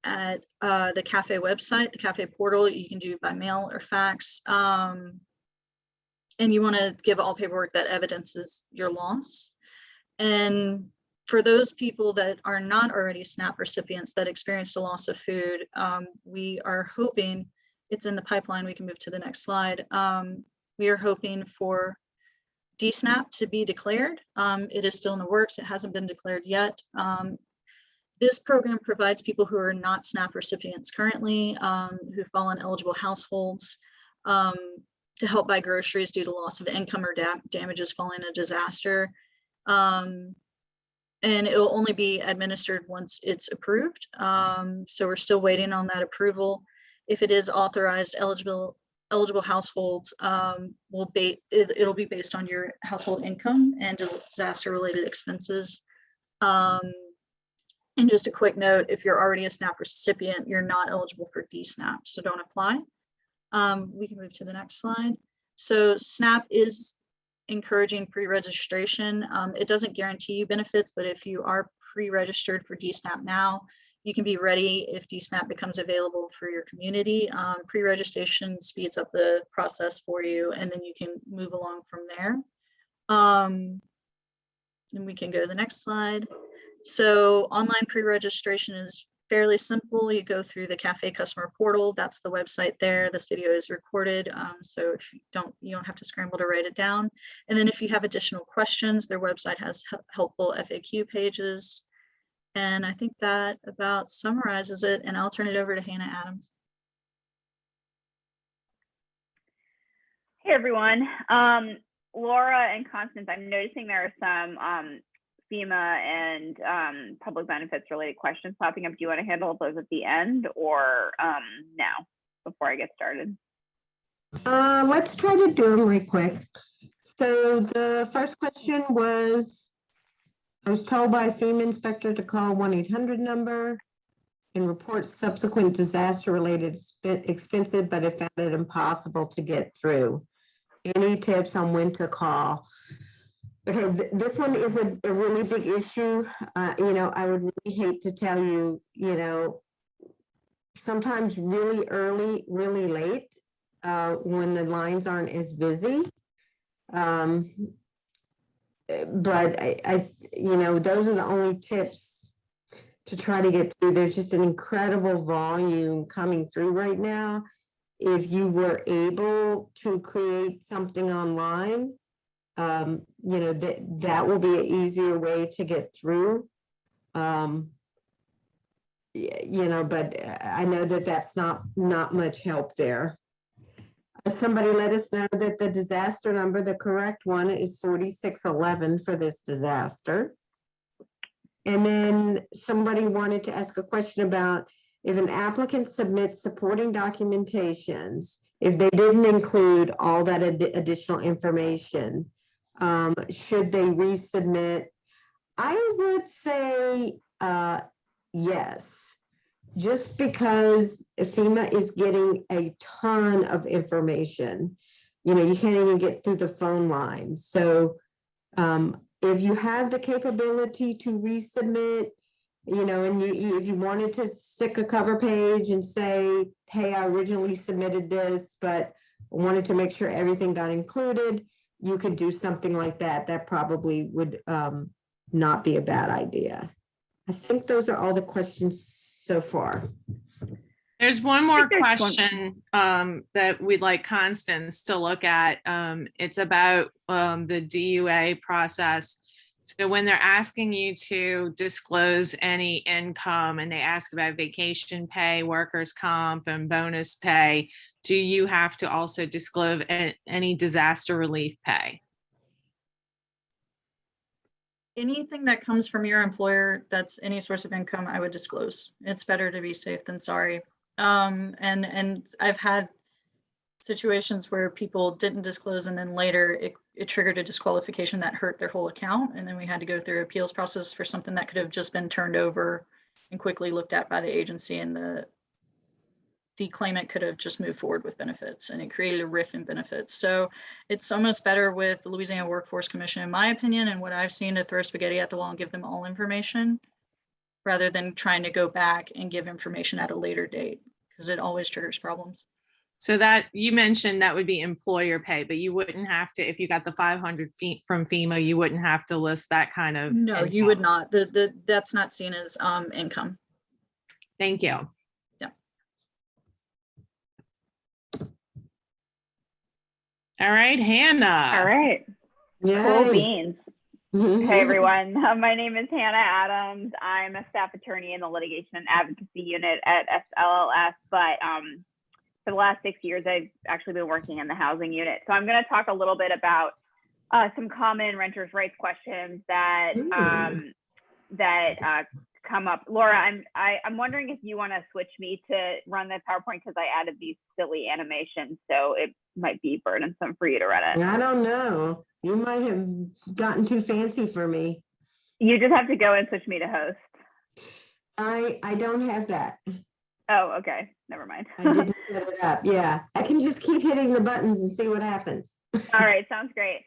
at the CAFE website, the CAFE portal. You can do by mail or fax. And you want to give all paperwork that evidences your loss. And for those people that are not already SNAP recipients that experienced a loss of food, we are hoping, it's in the pipeline, we can move to the next slide. We are hoping for Dsnap to be declared. It is still in the works, it hasn't been declared yet. This program provides people who are not SNAP recipients currently, who fall in eligible households, to help buy groceries due to loss of income or damages following a disaster. And it will only be administered once it's approved. So we're still waiting on that approval. If it is authorized, eligible households it'll be based on your household income and disaster-related expenses. And just a quick note, if you're already a SNAP recipient, you're not eligible for Dsnap, so don't apply. We can move to the next slide. So SNAP is encouraging pre-registration. It doesn't guarantee you benefits, but if you are pre-registered for Dsnap now, you can be ready if Dsnap becomes available for your community. Pre-registration speeds up the process for you, and then you can move along from there. And we can go to the next slide. So online pre-registration is fairly simple. You go through the CAFE customer portal. That's the website there. This video is recorded. So if you don't have to scramble to write it down. And then if you have additional questions, their website has helpful FAQ pages. And I think that about summarizes it. And I'll turn it over to Hannah Adams. Hey everyone. Laura and Constance, I'm noticing there are some FEMA and public benefits related questions popping up. Do you want to handle those at the end or now before I get started? Let's try to do them right quick. So the first question was, I was told by a FEMA inspector to call 1-800 number and report subsequent disaster related expenses, but it found it impossible to get through. Any tips on when to call? Okay, this one is a really big issue. I would really hate to tell you, sometimes really early, really late, when the lines aren't as busy. But I those are the only tips to try to get through. There's just an incredible volume coming through right now. If you were able to create something online, that will be an easier way to get through. But I know that that's not much help there. Somebody let us know that the disaster number, the correct one, is 4611 for this disaster. And then somebody wanted to ask a question about if an applicant submits supporting documentations, if they didn't include all that additional information, Should they resubmit? I would say yes, just because FEMA is getting a ton of information. You know, you can't even get through the phone line. So if you have the capability to resubmit, you know, and if you wanted to stick a cover page and say, hey, I originally submitted this, but wanted to make sure everything got included, you could do something like that. That probably would not be a bad idea. I think those are all the questions so far. There's one more there's one- question that we'd like Constance to look at. It's about the DUA process. So when they're asking you to disclose any income and they ask about vacation pay, workers' comp, and bonus pay, do you have to also disclose any disaster relief pay? Anything that comes from your employer that's any source of income, I would disclose. It's better to be safe than sorry. And I've had situations where people didn't disclose and then later it triggered a disqualification that hurt their whole account. And then we had to go through appeals process for something that could have just been turned over and quickly looked at by the agency, and the claimant could have just moved forward with benefits, and it created a rift in benefits. So it's almost better with the Louisiana Workforce Commission, in my opinion, and what I've seen, to throw spaghetti at the wall and give them all information rather than trying to go back and give information at a later date, because it always triggers problems. So that you mentioned that would be employer pay, but you wouldn't have to, if you got the 500 feet from FEMA, you wouldn't have to list that kind of. No, you income. would not. That's not seen as income. Thank you. Yeah. All right, Hannah. All right. Cool beans. Hey everyone, my name is Hannah Adams. I'm a staff attorney in the litigation and advocacy unit at SLLS, but for the last 6 years, I've actually been working in the housing unit. So I'm going to talk a little bit about some common renters' rights questions that come up. Laura, I'm wondering if you want to switch me to run the PowerPoint, because I added these silly animations, so it might be burdensome for you to run it. I don't know. You might have gotten too fancy for me. You just have to go and switch me to host. I don't have that. Oh, okay. Never mind. I didn't set it up. Yeah, I can just keep hitting the buttons and see what happens. All right, sounds great.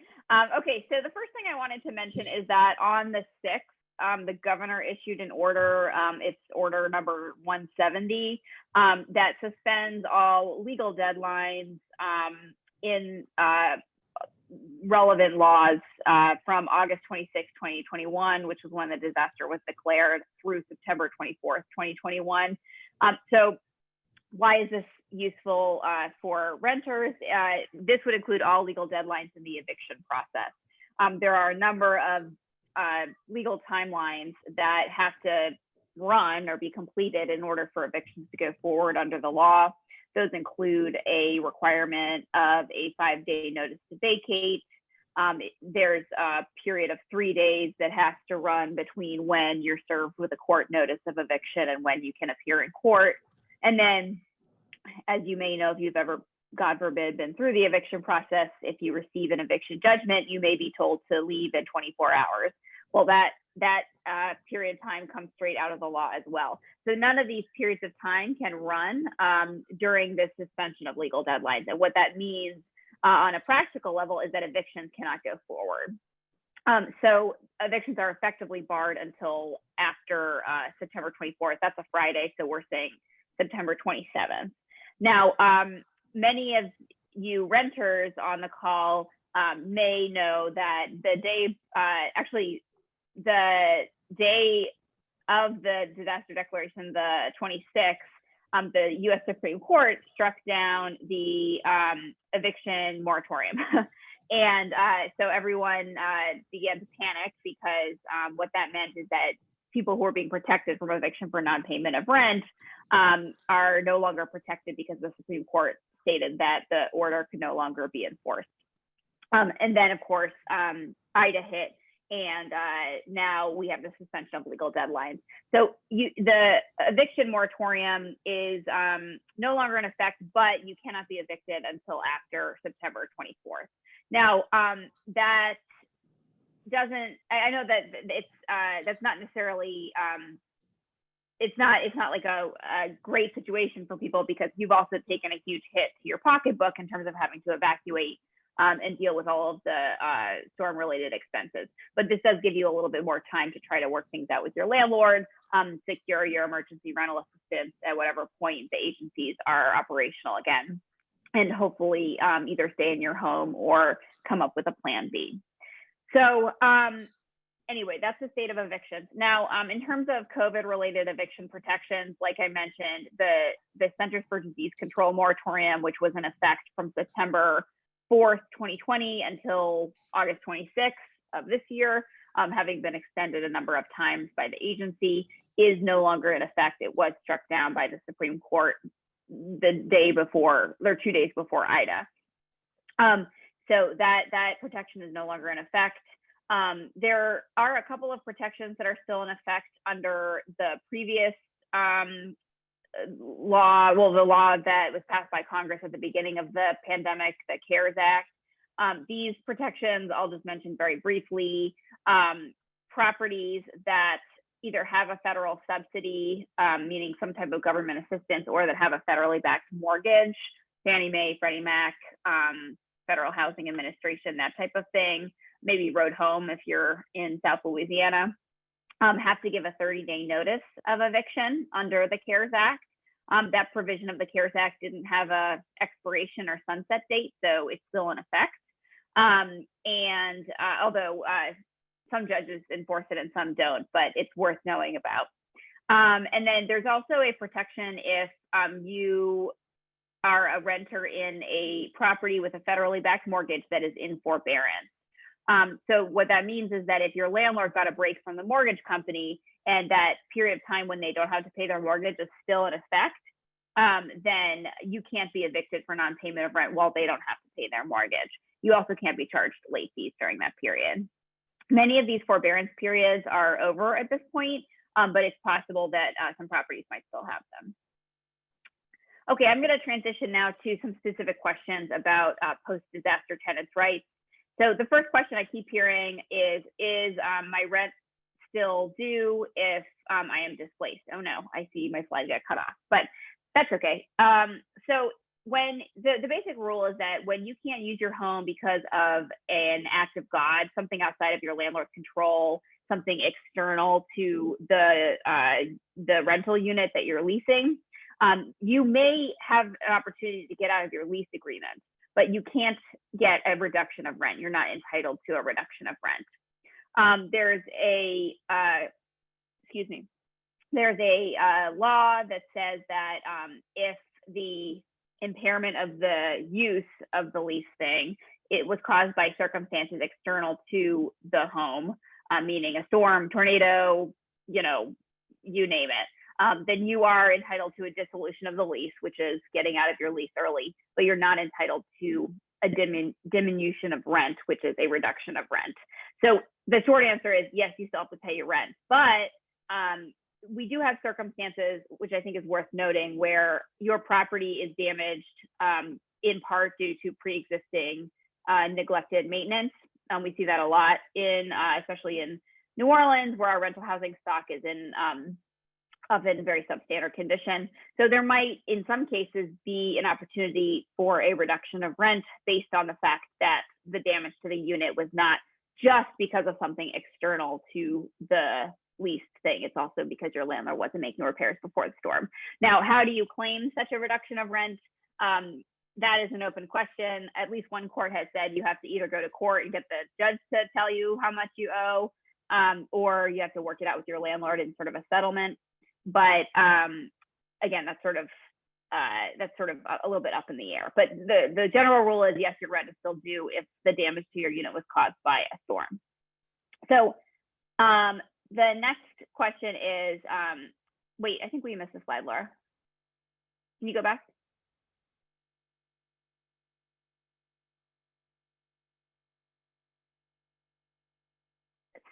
Okay, so the first thing I wanted to mention is that on the 6th, the governor issued an order, it's order number 170, that suspends all legal deadlines in relevant laws from August 26, 2021, which was when the disaster was declared, through September 24th, 2021. So why is this useful for renters? This would include all legal deadlines in the eviction process. There are a number of legal timelines that have to run or be completed in order for evictions to go forward under the law. Those include a requirement of a 5-day notice to vacate. There's a period of 3 days that has to run between when you're served with a court notice of eviction and when you can appear in court. And then, as you may know, if you've ever, God forbid, been through the eviction process, if you receive an eviction judgment, you may be told to leave in 24 hours. Well, that period of time comes straight out of the law as well. So none of these periods of time can run during this suspension of legal deadlines. And what that means on a practical level is that evictions cannot go forward. So evictions are effectively barred until after September 24th. That's a Friday, so we're saying September 27th. Now, many of you renters on the call may know that the day, the day of the disaster declaration, the 26th, the U.S. Supreme Court struck down the eviction moratorium. And so everyone began to panic, because what that meant is that people who are being protected from eviction for non-payment of rent are no longer protected, because the Supreme Court stated that the order could no longer be enforced. And then, of course, Ida hit, and now we have the suspension of legal deadlines. So the eviction moratorium is no longer in effect, but you cannot be evicted until after September 24th. Now, that doesn't, I know that it's, that's not necessarily, it's not like a great situation for people, because you've also taken a huge hit to your pocketbook in terms of having to evacuate and deal with all of the storm related expenses. But this does give you a little bit more time to try to work things out with your landlord, secure your emergency rental assistance at whatever point the agencies are operational again, and hopefully either stay in your home or come up with a plan B. So anyway, that's the state of evictions. Now, in terms of COVID-related eviction protections, like I mentioned, the Centers for Disease Control moratorium, which was in effect from September 4th, 2020 until August 26th of this year, having been extended a number of times by the agency, is no longer in effect. It was struck down by the Supreme Court the day before, or 2 days before Ida. So that protection is no longer in effect. There are a couple of protections that are still in effect under the previous law, well, the law that was passed by Congress at the beginning of the pandemic, the CARES Act. These protections, I'll just mention very briefly, properties that either have a federal subsidy, meaning some type of government assistance, or that have a federally backed mortgage, Fannie Mae, Freddie Mac, Federal Housing Administration, that type of thing, maybe Road Home if you're in South Louisiana, have to give a 30-day notice of eviction under the CARES Act. That provision of the CARES Act didn't have a expiration or sunset date, so it's still in effect. Although some judges enforce it and some don't, but it's worth knowing about. And then there's also a protection if you are a renter in a property with a federally backed mortgage that is in forbearance. So what that means is that if your landlord got a break from the mortgage company and that period of time when they don't have to pay their mortgage is still in effect, then you can't be evicted for non-payment of rent while they don't have to pay their mortgage. You also can't be charged late fees during that period. Many of these forbearance periods are over at this point, but it's possible that some properties might still have them. Okay, I'm going to transition now to some specific questions about post-disaster tenants' rights. So the first question I keep hearing is my rent still due if I am displaced? Oh no, I see my slide got cut off, but that's okay. So when the basic rule is that when you can't use your home because of an act of God, something outside of your landlord's control, something external to the rental unit that you're leasing, you may have an opportunity to get out of your lease agreement, but you can't get a reduction of rent. You're not entitled to a reduction of rent. There's a law that says that if the impairment of the use of the lease thing, it was caused by circumstances external to the home, meaning a storm, tornado, you name it, then you are entitled to a dissolution of the lease, which is getting out of your lease early, but you're not entitled to a diminution of rent, which is a reduction of rent. So the short answer is yes, you still have to pay your rent, but we do have circumstances, which I think is worth noting, where your property is damaged in part due to pre-existing neglected maintenance. We see that a lot in, especially in New Orleans, where our rental housing stock is in often very substandard condition. So there might, in some cases, be an opportunity for a reduction of rent based on the fact that the damage to the unit was not just because of something external to the leased thing. It's also because your landlord wasn't making repairs before the storm. Now, how do you claim such a reduction of rent? That is an open question. At least one court has said you have to either go to court and get the judge to tell you how much you owe, or you have to work it out with your landlord in sort of a settlement. But again, that's sort of a little bit up in the air. But the general rule is yes, your rent is still due if the damage to your unit was caused by a storm. So the next question is, wait, I think we missed a slide, Laura. Can you go back?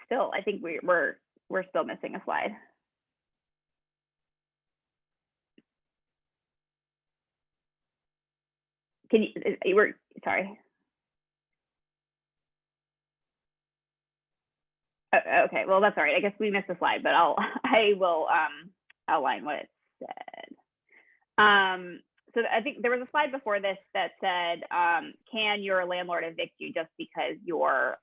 Still, I think we're still missing a slide. Can you, sorry. Okay, well, that's all right. I guess we missed a slide, but I will outline what it said. So I think there was a slide before this that said, can your landlord evict you just because you're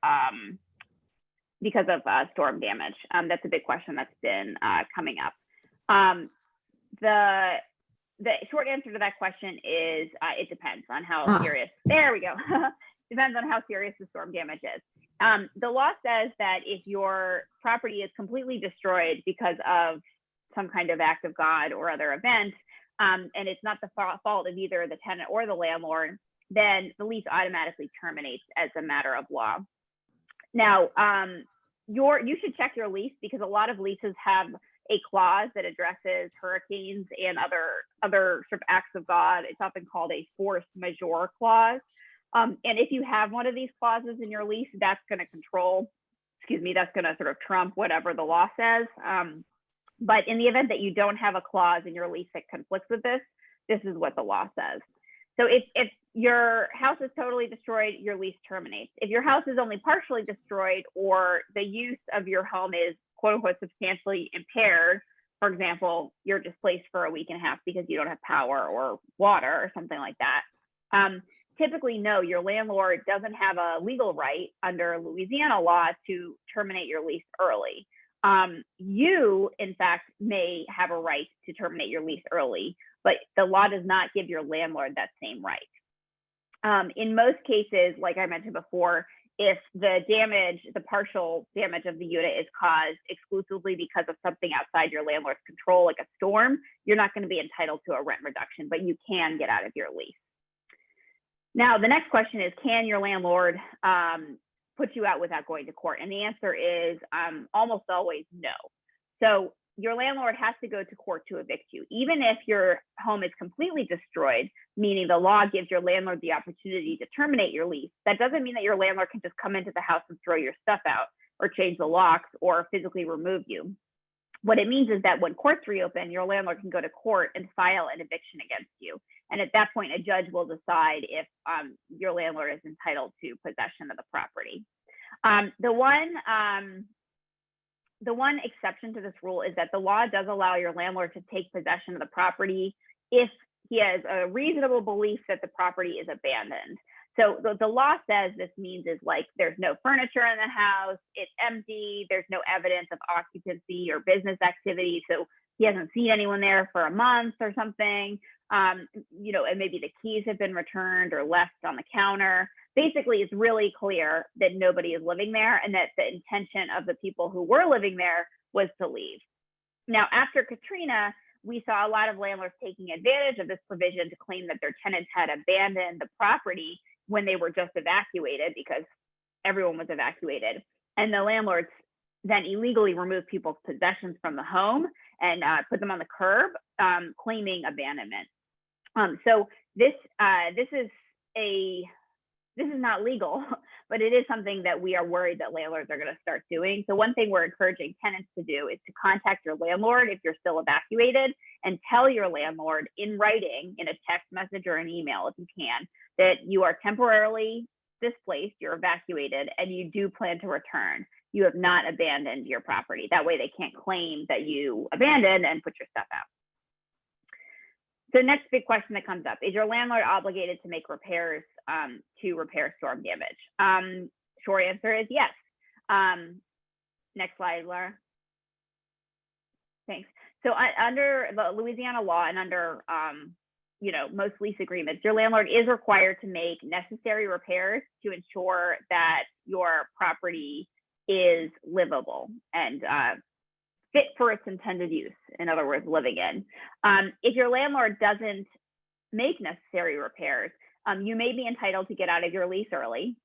because of storm damage? That's a big question that's been coming up. The short answer to that question is it depends on how serious. There we go. Depends on how serious the storm damage is. The law says that if your property is completely destroyed because of some kind of act of God or other event, and it's not the fault of either the tenant or the landlord, then the lease automatically terminates as a matter of law. Now, you should check your lease, because a lot of leases have a clause that addresses hurricanes and other sort of acts of God. It's often called a force majeure clause. And if you have one of these clauses in your lease, that's going to that's going to sort of trump whatever the law says. But in the event that you don't have a clause in your lease that conflicts with this, this is what the law says. So if your house is totally destroyed, your lease terminates. If your house is only partially destroyed, or the use of your home is quote unquote substantially impaired, for example, you're displaced for a week and a half because you don't have power or water or something like that, typically, no, your landlord doesn't have a legal right under Louisiana law to terminate your lease early. You, in fact, may have a right to terminate your lease early, but the law does not give your landlord that same right. In most cases, like I mentioned before, if the partial damage of the unit is caused exclusively because of something outside your landlord's control, like a storm, you're not going to be entitled to a rent reduction, but you can get out of your lease. Now, the next question is, can your landlord put you out without going to court? And the answer is almost always no. So your landlord has to go to court to evict you. Even if your home is completely destroyed, meaning the law gives your landlord the opportunity to terminate your lease, that doesn't mean that your landlord can just come into the house and throw your stuff out or change the locks or physically remove you. What it means is that when courts reopen, your landlord can go to court and file an eviction against you. And at that point, a judge will decide if your landlord is entitled to possession of the property. The one exception to this rule is that the law does allow your landlord to take possession of the property if he has a reasonable belief that the property is abandoned. So the law says this means is like there's no furniture in the house, it's empty, there's no evidence of occupancy or business activity. So he hasn't seen anyone there for a month or something, and maybe the keys have been returned or left on the counter. Basically, it's really clear that nobody is living there and that the intention of the people who were living there was to leave. Now, after Katrina, we saw a lot of landlords taking advantage of this provision to claim that their tenants had abandoned the property when they were just evacuated, because everyone was evacuated. And the landlords then illegally removed people's possessions from the home and put them on the curb, claiming abandonment. So this is not legal, but it is something that we are worried that landlords are going to start doing. So one thing we're encouraging tenants to do is to contact your landlord if you're still evacuated, and tell your landlord in writing, in a text message or an email if you can, that you are temporarily displaced, you're evacuated, and you do plan to return. You have not abandoned your property. That way they can't claim that you abandoned and put your stuff out. So next big question that comes up, is your landlord obligated to make repairs to repair storm damage? Short answer is yes. Next slide, Laura. Thanks. So under the Louisiana law and under most lease agreements, your landlord is required to make necessary repairs to ensure that your property is livable and fit for its intended use, in other words, living in. If your landlord doesn't make necessary repairs, you may be entitled to get out of your lease early,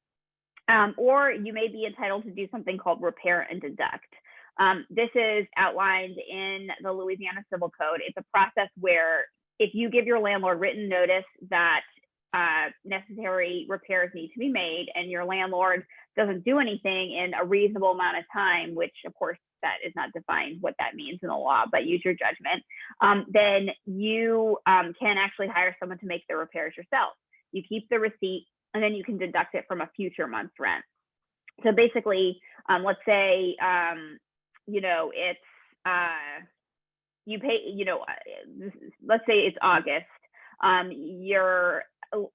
or you may be entitled to do something called repair and deduct. This is outlined in the Louisiana Civil Code. It's a process where if you give your landlord written notice that necessary repairs need to be made, and your landlord doesn't do anything in a reasonable amount of time, which of course that is not defined what that means in the law, but use your judgment, then you can actually hire someone to make the repairs yourself. You keep the receipt, and then you can deduct it from a future month's rent. So basically, let's say, you know, it's, you pay, you know, let's say it's August, your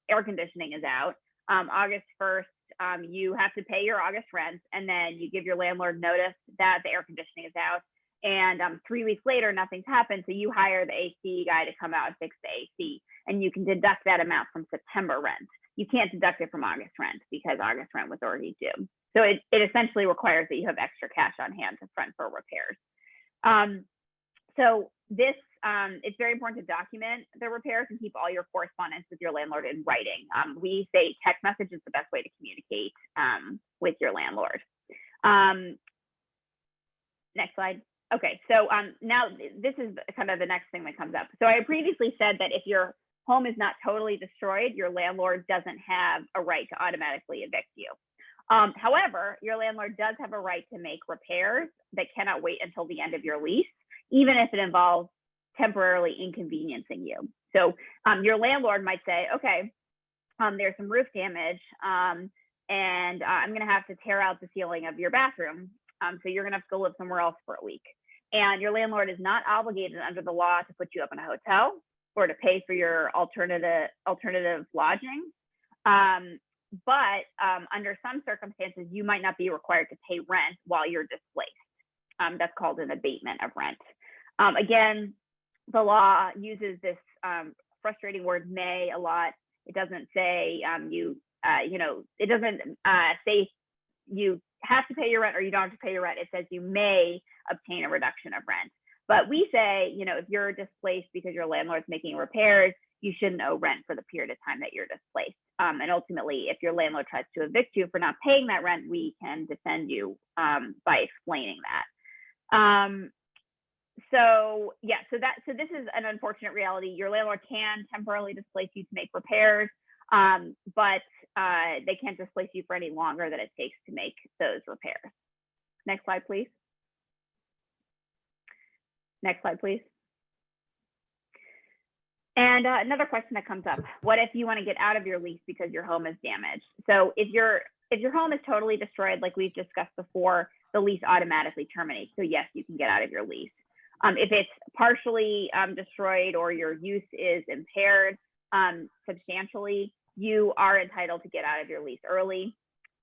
air conditioning is out. August 1st, you have to pay your August rent, and then you give your landlord notice that the air conditioning is out. And 3 weeks later, nothing's happened. So you hire the AC guy to come out and fix the AC, and you can deduct that amount from September rent. You can't deduct it from August rent because August rent was already due. So it essentially requires that you have extra cash on hand to front for repairs. So this, it's very important to document the repairs and keep all your correspondence with your landlord in writing. We say text message is the best way to communicate with your landlord. Next slide. Okay, so now this is kind of the next thing that comes up. So I previously said that if your home is not totally destroyed, your landlord doesn't have a right to automatically evict you. However, your landlord does have a right to make repairs that cannot wait until the end of your lease, even if it involves temporarily inconveniencing you. So your landlord might say, okay, there's some roof damage, and I'm gonna have to tear out the ceiling of your bathroom. So you're gonna have to go live somewhere else for a week. And your landlord is not obligated under the law to put you up in a hotel or to pay for your alternative lodging. But under some circumstances, you might not be required to pay rent while you're displaced. That's called an abatement of rent. Again, the law uses this frustrating word may a lot. It doesn't say you know, it doesn't say you have to pay your rent or you don't have to pay your rent. It says you may obtain a reduction of rent. But we say, you know, if you're displaced because your landlord's making repairs, you shouldn't owe rent for the period of time that you're displaced. And ultimately, if your landlord tries to evict you for not paying that rent, we can defend you by explaining that. So yeah, so this is an unfortunate reality. Your landlord can temporarily displace you to make repairs, but they can't displace you for any longer than it takes to make those repairs. Next slide, please. Next slide, please. And another question that comes up: what if you want to get out of your lease because your home is damaged? So if your home is totally destroyed, like we've discussed before, the lease automatically terminates. So yes, you can get out of your lease. If it's partially destroyed or your use is impaired substantially, you are entitled to get out of your lease early.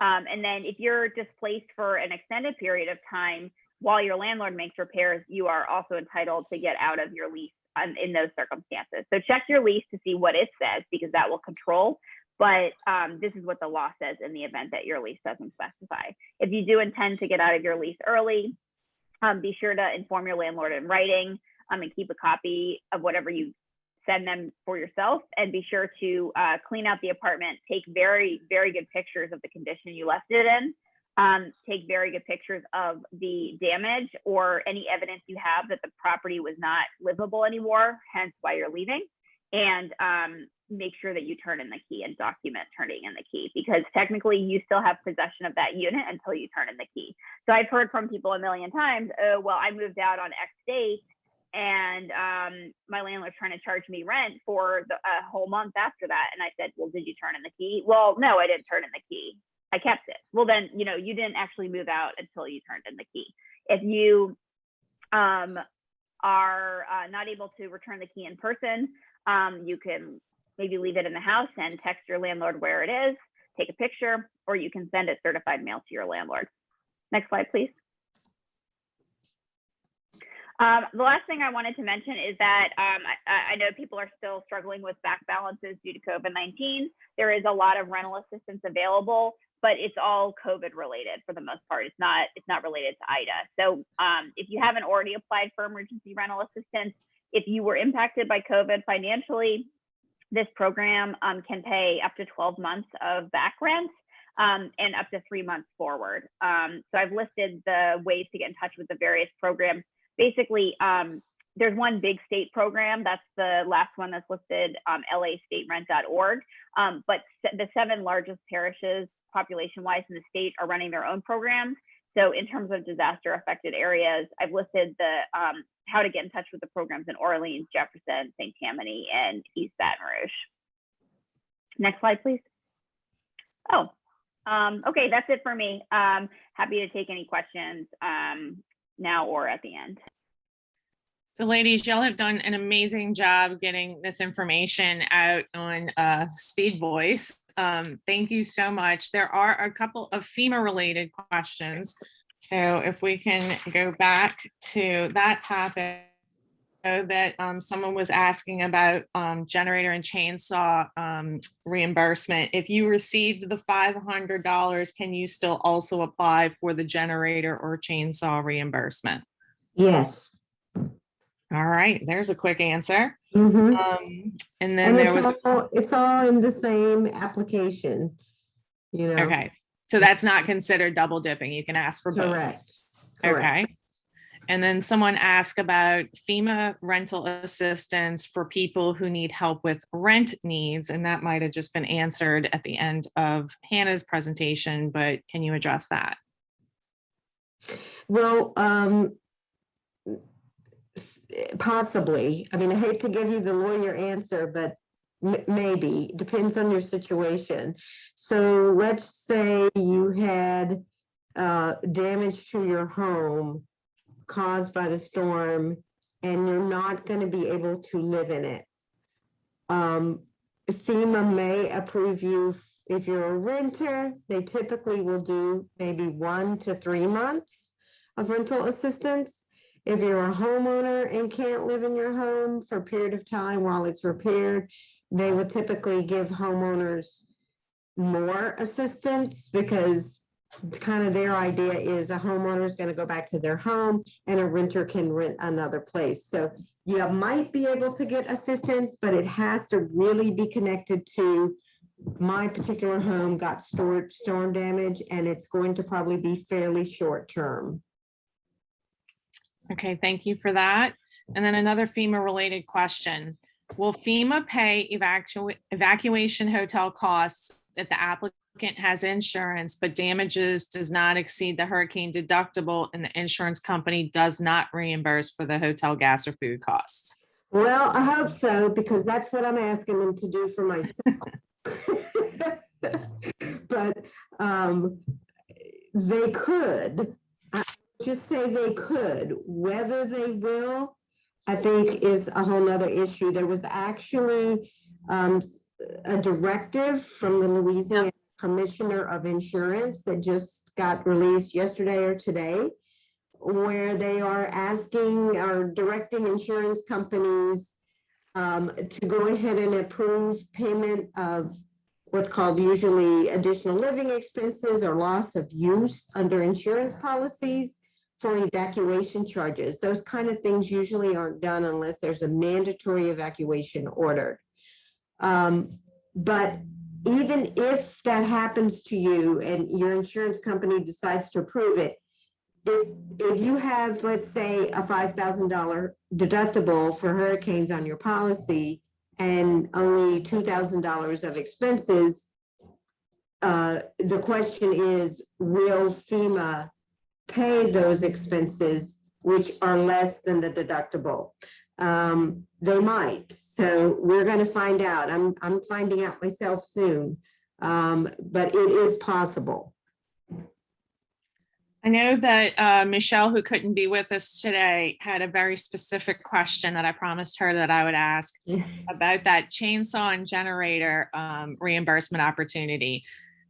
And then if you're displaced for an extended period of time while your landlord makes repairs, you are also entitled to get out of your lease in those circumstances. So check your lease to see what it says, because that will control. But this is what the law says in the event that your lease doesn't specify. If you do intend to get out of your lease early, be sure to inform your landlord in writing and keep a copy of whatever you send them for yourself, and be sure to clean out the apartment, take very, very good pictures of the condition you left it in, take very good pictures of the damage or any evidence you have that the property was not livable anymore, hence why you're leaving, and make sure that you turn in the key and document turning in the key, because technically you still have possession of that unit until you turn in the key. So I've heard from people a million times, oh, well, I moved out on X date and my landlord's trying to charge me rent for a whole month after that. And I said, well, did you turn in the key? Well, no, I didn't turn in the key. I kept it. Well, then, you know, you didn't actually move out until you turned in the key. If you are not able to return the key in person, you can maybe leave it in the house and text your landlord where it is, take a picture, or you can send it certified mail to your landlord. Next slide, please. The last thing I wanted to mention is that I know people are still struggling with back balances due to COVID-19. There is a lot of rental assistance available, but it's all COVID related for the most part. It's not related to IDA. So if you haven't already applied for emergency rental assistance, if you were impacted by COVID financially, this program can pay up to 12 months of back rent and up to 3 months forward. So I've listed the ways to get in touch with the various programs. Basically, there's one big state program. That's the last one that's listed, lastaterent.org. But the 7 largest parishes population-wise in the state are running their own programs. So in terms of disaster affected areas, I've listed the how to get in touch with the programs in Orleans, Jefferson, St. Tammany, and East Baton Rouge. Next slide, please. Oh, Okay, that's it for me. Happy to take any questions now or at the end. So ladies, y'all have done an amazing job getting this information out on Speed Voice. Thank you so much. There are a couple of FEMA related questions. So if we can go back to that topic, that someone was asking about generator and chainsaw reimbursement. If you received the $500, can you still also apply for the generator or chainsaw reimbursement? Yes. All right, there's a quick answer. Mhm. And then there was, It's all in the same application, you know. okay, so that's not considered double dipping. You can ask for both. Correct. Okay. And then someone asked about FEMA rental assistance for people who need help with rent needs. And that might have just been answered at the end of Hannah's presentation, but can you address that? Well, possibly. I mean, I hate to give you the lawyer answer, but maybe. Depends on your situation. So let's say you had damage to your home caused by the storm and you're not going to be able to live in it. FEMA may approve you if you're a renter. They typically will do maybe 1 to 3 months of rental assistance. If you're a homeowner and can't live in your home for a period of time while it's repaired, they will typically give homeowners more assistance, because kind of their idea is a homeowner is going to go back to their home and a renter can rent another place. So you might be able to get assistance, but it has to really be connected to my particular home got storm damage, and it's going to probably be fairly short term. Okay, thank you for that. And then another FEMA related question. Will FEMA pay evacuation hotel costs if the applicant has insurance, but damages does not exceed the hurricane deductible and the insurance company does not reimburse for the hotel gas or food costs? Well, I hope so, because that's what I'm asking them to do for myself. But they could. Just say they could. Whether they will, I think, is a whole nother issue. There was actually a directive from the Louisiana Commissioner of Insurance that just got released yesterday or today, where they are asking or directing insurance companies to go ahead and approve payment of what's called usually additional living expenses or loss of use under insurance policies for evacuation charges. Those kind of things usually aren't done unless there's a mandatory evacuation ordered. But even if that happens to you and your insurance company decides to approve it, if you have, let's say, a $5,000 deductible for hurricanes on your policy and only $2,000 of expenses, the question is, will FEMA pay those expenses, which are less than the deductible? They might. So we're going to find out. I'm finding out myself soon, but it is possible. I know that Michelle, who couldn't be with us today, had a very specific question that I promised her that I would ask about that chainsaw and generator reimbursement opportunity.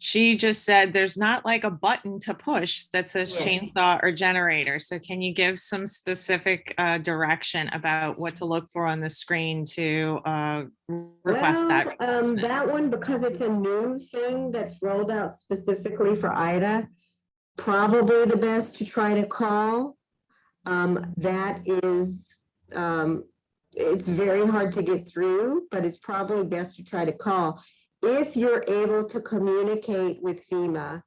She just said there's not like a button to push that says chainsaw or generator. So can you give some specific direction about what to look for on the screen to request that? That one, because it's a new thing that's rolled out specifically for Ida, probably the best to try to call. That is, it's very hard to get through, but it's probably best to try to call. If you're able to communicate with FEMA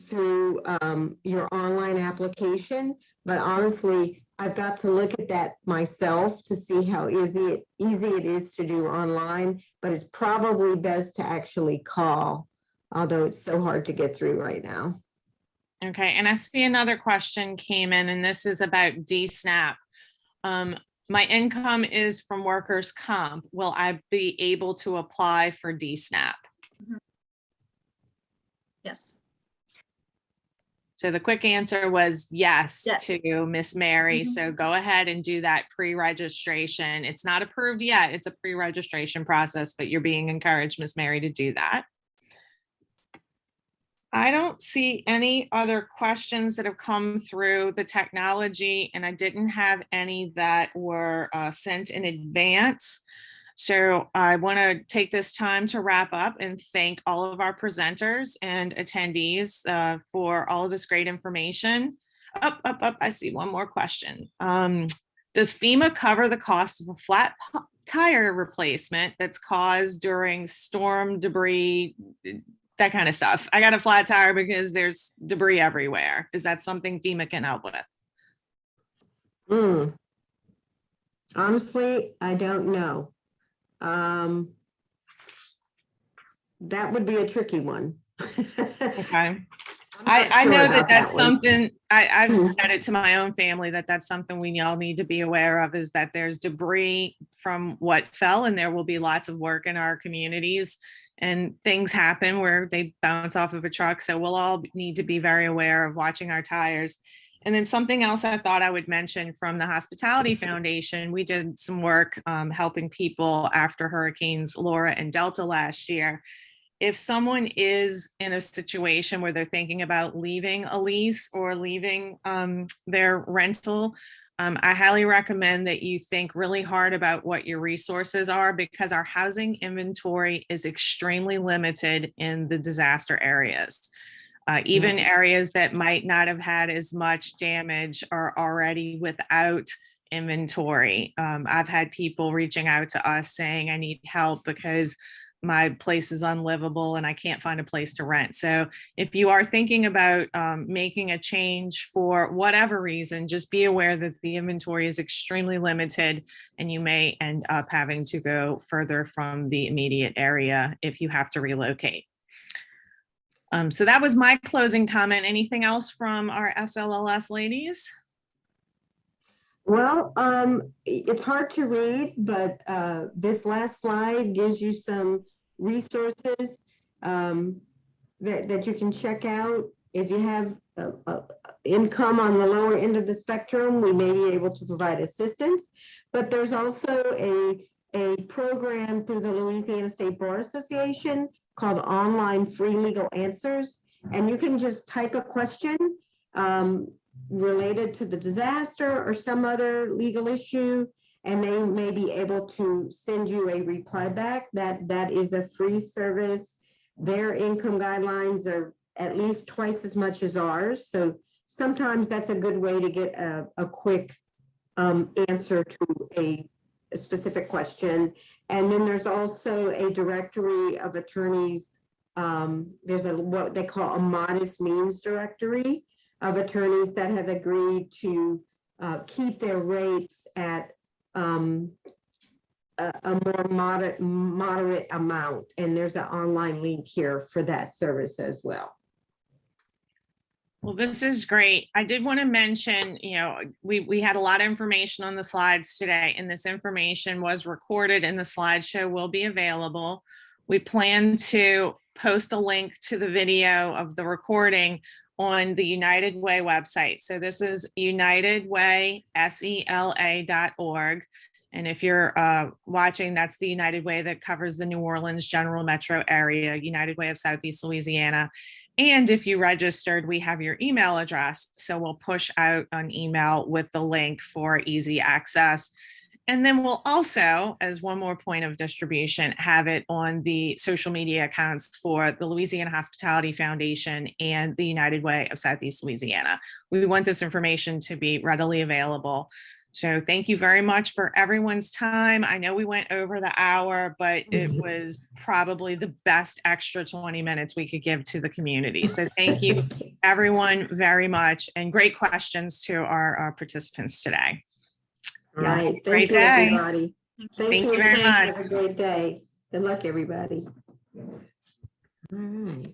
through your online application, but honestly, I've got to look at that myself to see how easy it is to do online, but it's probably best to actually call, although it's so hard to get through right now. Okay, and I see another question came in, and this is about Dsnap. My income is from workers' comp. Will I be able to apply for Dsnap? Yes. So the quick answer was yes, Yes. to Miss Mary. Mhm. So go ahead and do that pre-registration. It's not approved yet. It's a pre-registration process, but you're being encouraged, Miss Mary, to do that. I don't see any other questions that have come through the technology, and I didn't have any that were sent in advance. So I want to take this time to wrap up and thank all of our presenters and attendees for all of this great information. Up, I see one more question. Does FEMA cover the cost of a flat tire replacement that's caused during storm debris, that kind of stuff? I got a flat tire because there's debris everywhere. Is that something FEMA can help with? Honestly, I don't know. That would be a tricky one. Okay. I'm not I sure know about that that's one. something, I've Mhm. said it to my own family, that's something we all need to be aware of, is that there's debris from what fell, and there will be lots of work in our communities, and things happen where they bounce off of a truck. So we'll all need to be very aware of watching our tires. And then something else I thought I would mention from the Hospitality Foundation, we did some work helping people after Hurricanes Laura and Delta last year. If someone is in a situation where they're thinking about leaving a lease or leaving their rental, I highly recommend that you think really hard about what your resources are, because our housing inventory is extremely limited in the disaster areas. Even areas that might not have had as much damage are already without inventory. I've had people reaching out to us saying, I need help because my place is unlivable and I can't find a place to rent. So if you are thinking about making a change for whatever reason, just be aware that the inventory is extremely limited and you may end up having to go further from the immediate area if you have to relocate. So that was my closing comment. Anything else from our SLLS ladies? Well, it's hard to read, but this last slide gives you some resources that you can check out. If you have income on the lower end of the spectrum, we may be able to provide assistance. But there's also a program through the Louisiana State Bar Association called Online Free Legal Answers. And you can just type a question related to the disaster or some other legal issue, and they may be able to send you a reply back. That is a free service. Their income guidelines are at least twice as much as ours. So sometimes that's a good way to get a quick answer to a specific question. And then there's also a directory of attorneys. There's what they call a modest means directory of attorneys that have agreed to keep their rates at a more moderate amount. And there's an online link here for that service as well. Well, this is great. I did want to mention, we had a lot of information on the slides today, and this information was recorded and the slideshow will be available. We plan to post a link to the video of the recording on the United Way website. So this is unitedwaysela.org. And if you're watching, that's the United Way that covers the New Orleans general metro area, United Way of Southeast Louisiana. And if you registered, we have your email address. So we'll push out an email with the link for easy access. And then we'll also, as one more point of distribution, have it on the social media accounts for the Louisiana Hospitality Foundation and the United Way of Southeast Louisiana. We want this information to be readily available. So thank you very much for everyone's time. I know we went over the hour, but it was probably the best extra 20 minutes we could give to the community. So thank you everyone very much, and great questions to our participants today. All right. Great Thank you, day. everybody. Thank you very much. Have a great day. Good luck, everybody. All right.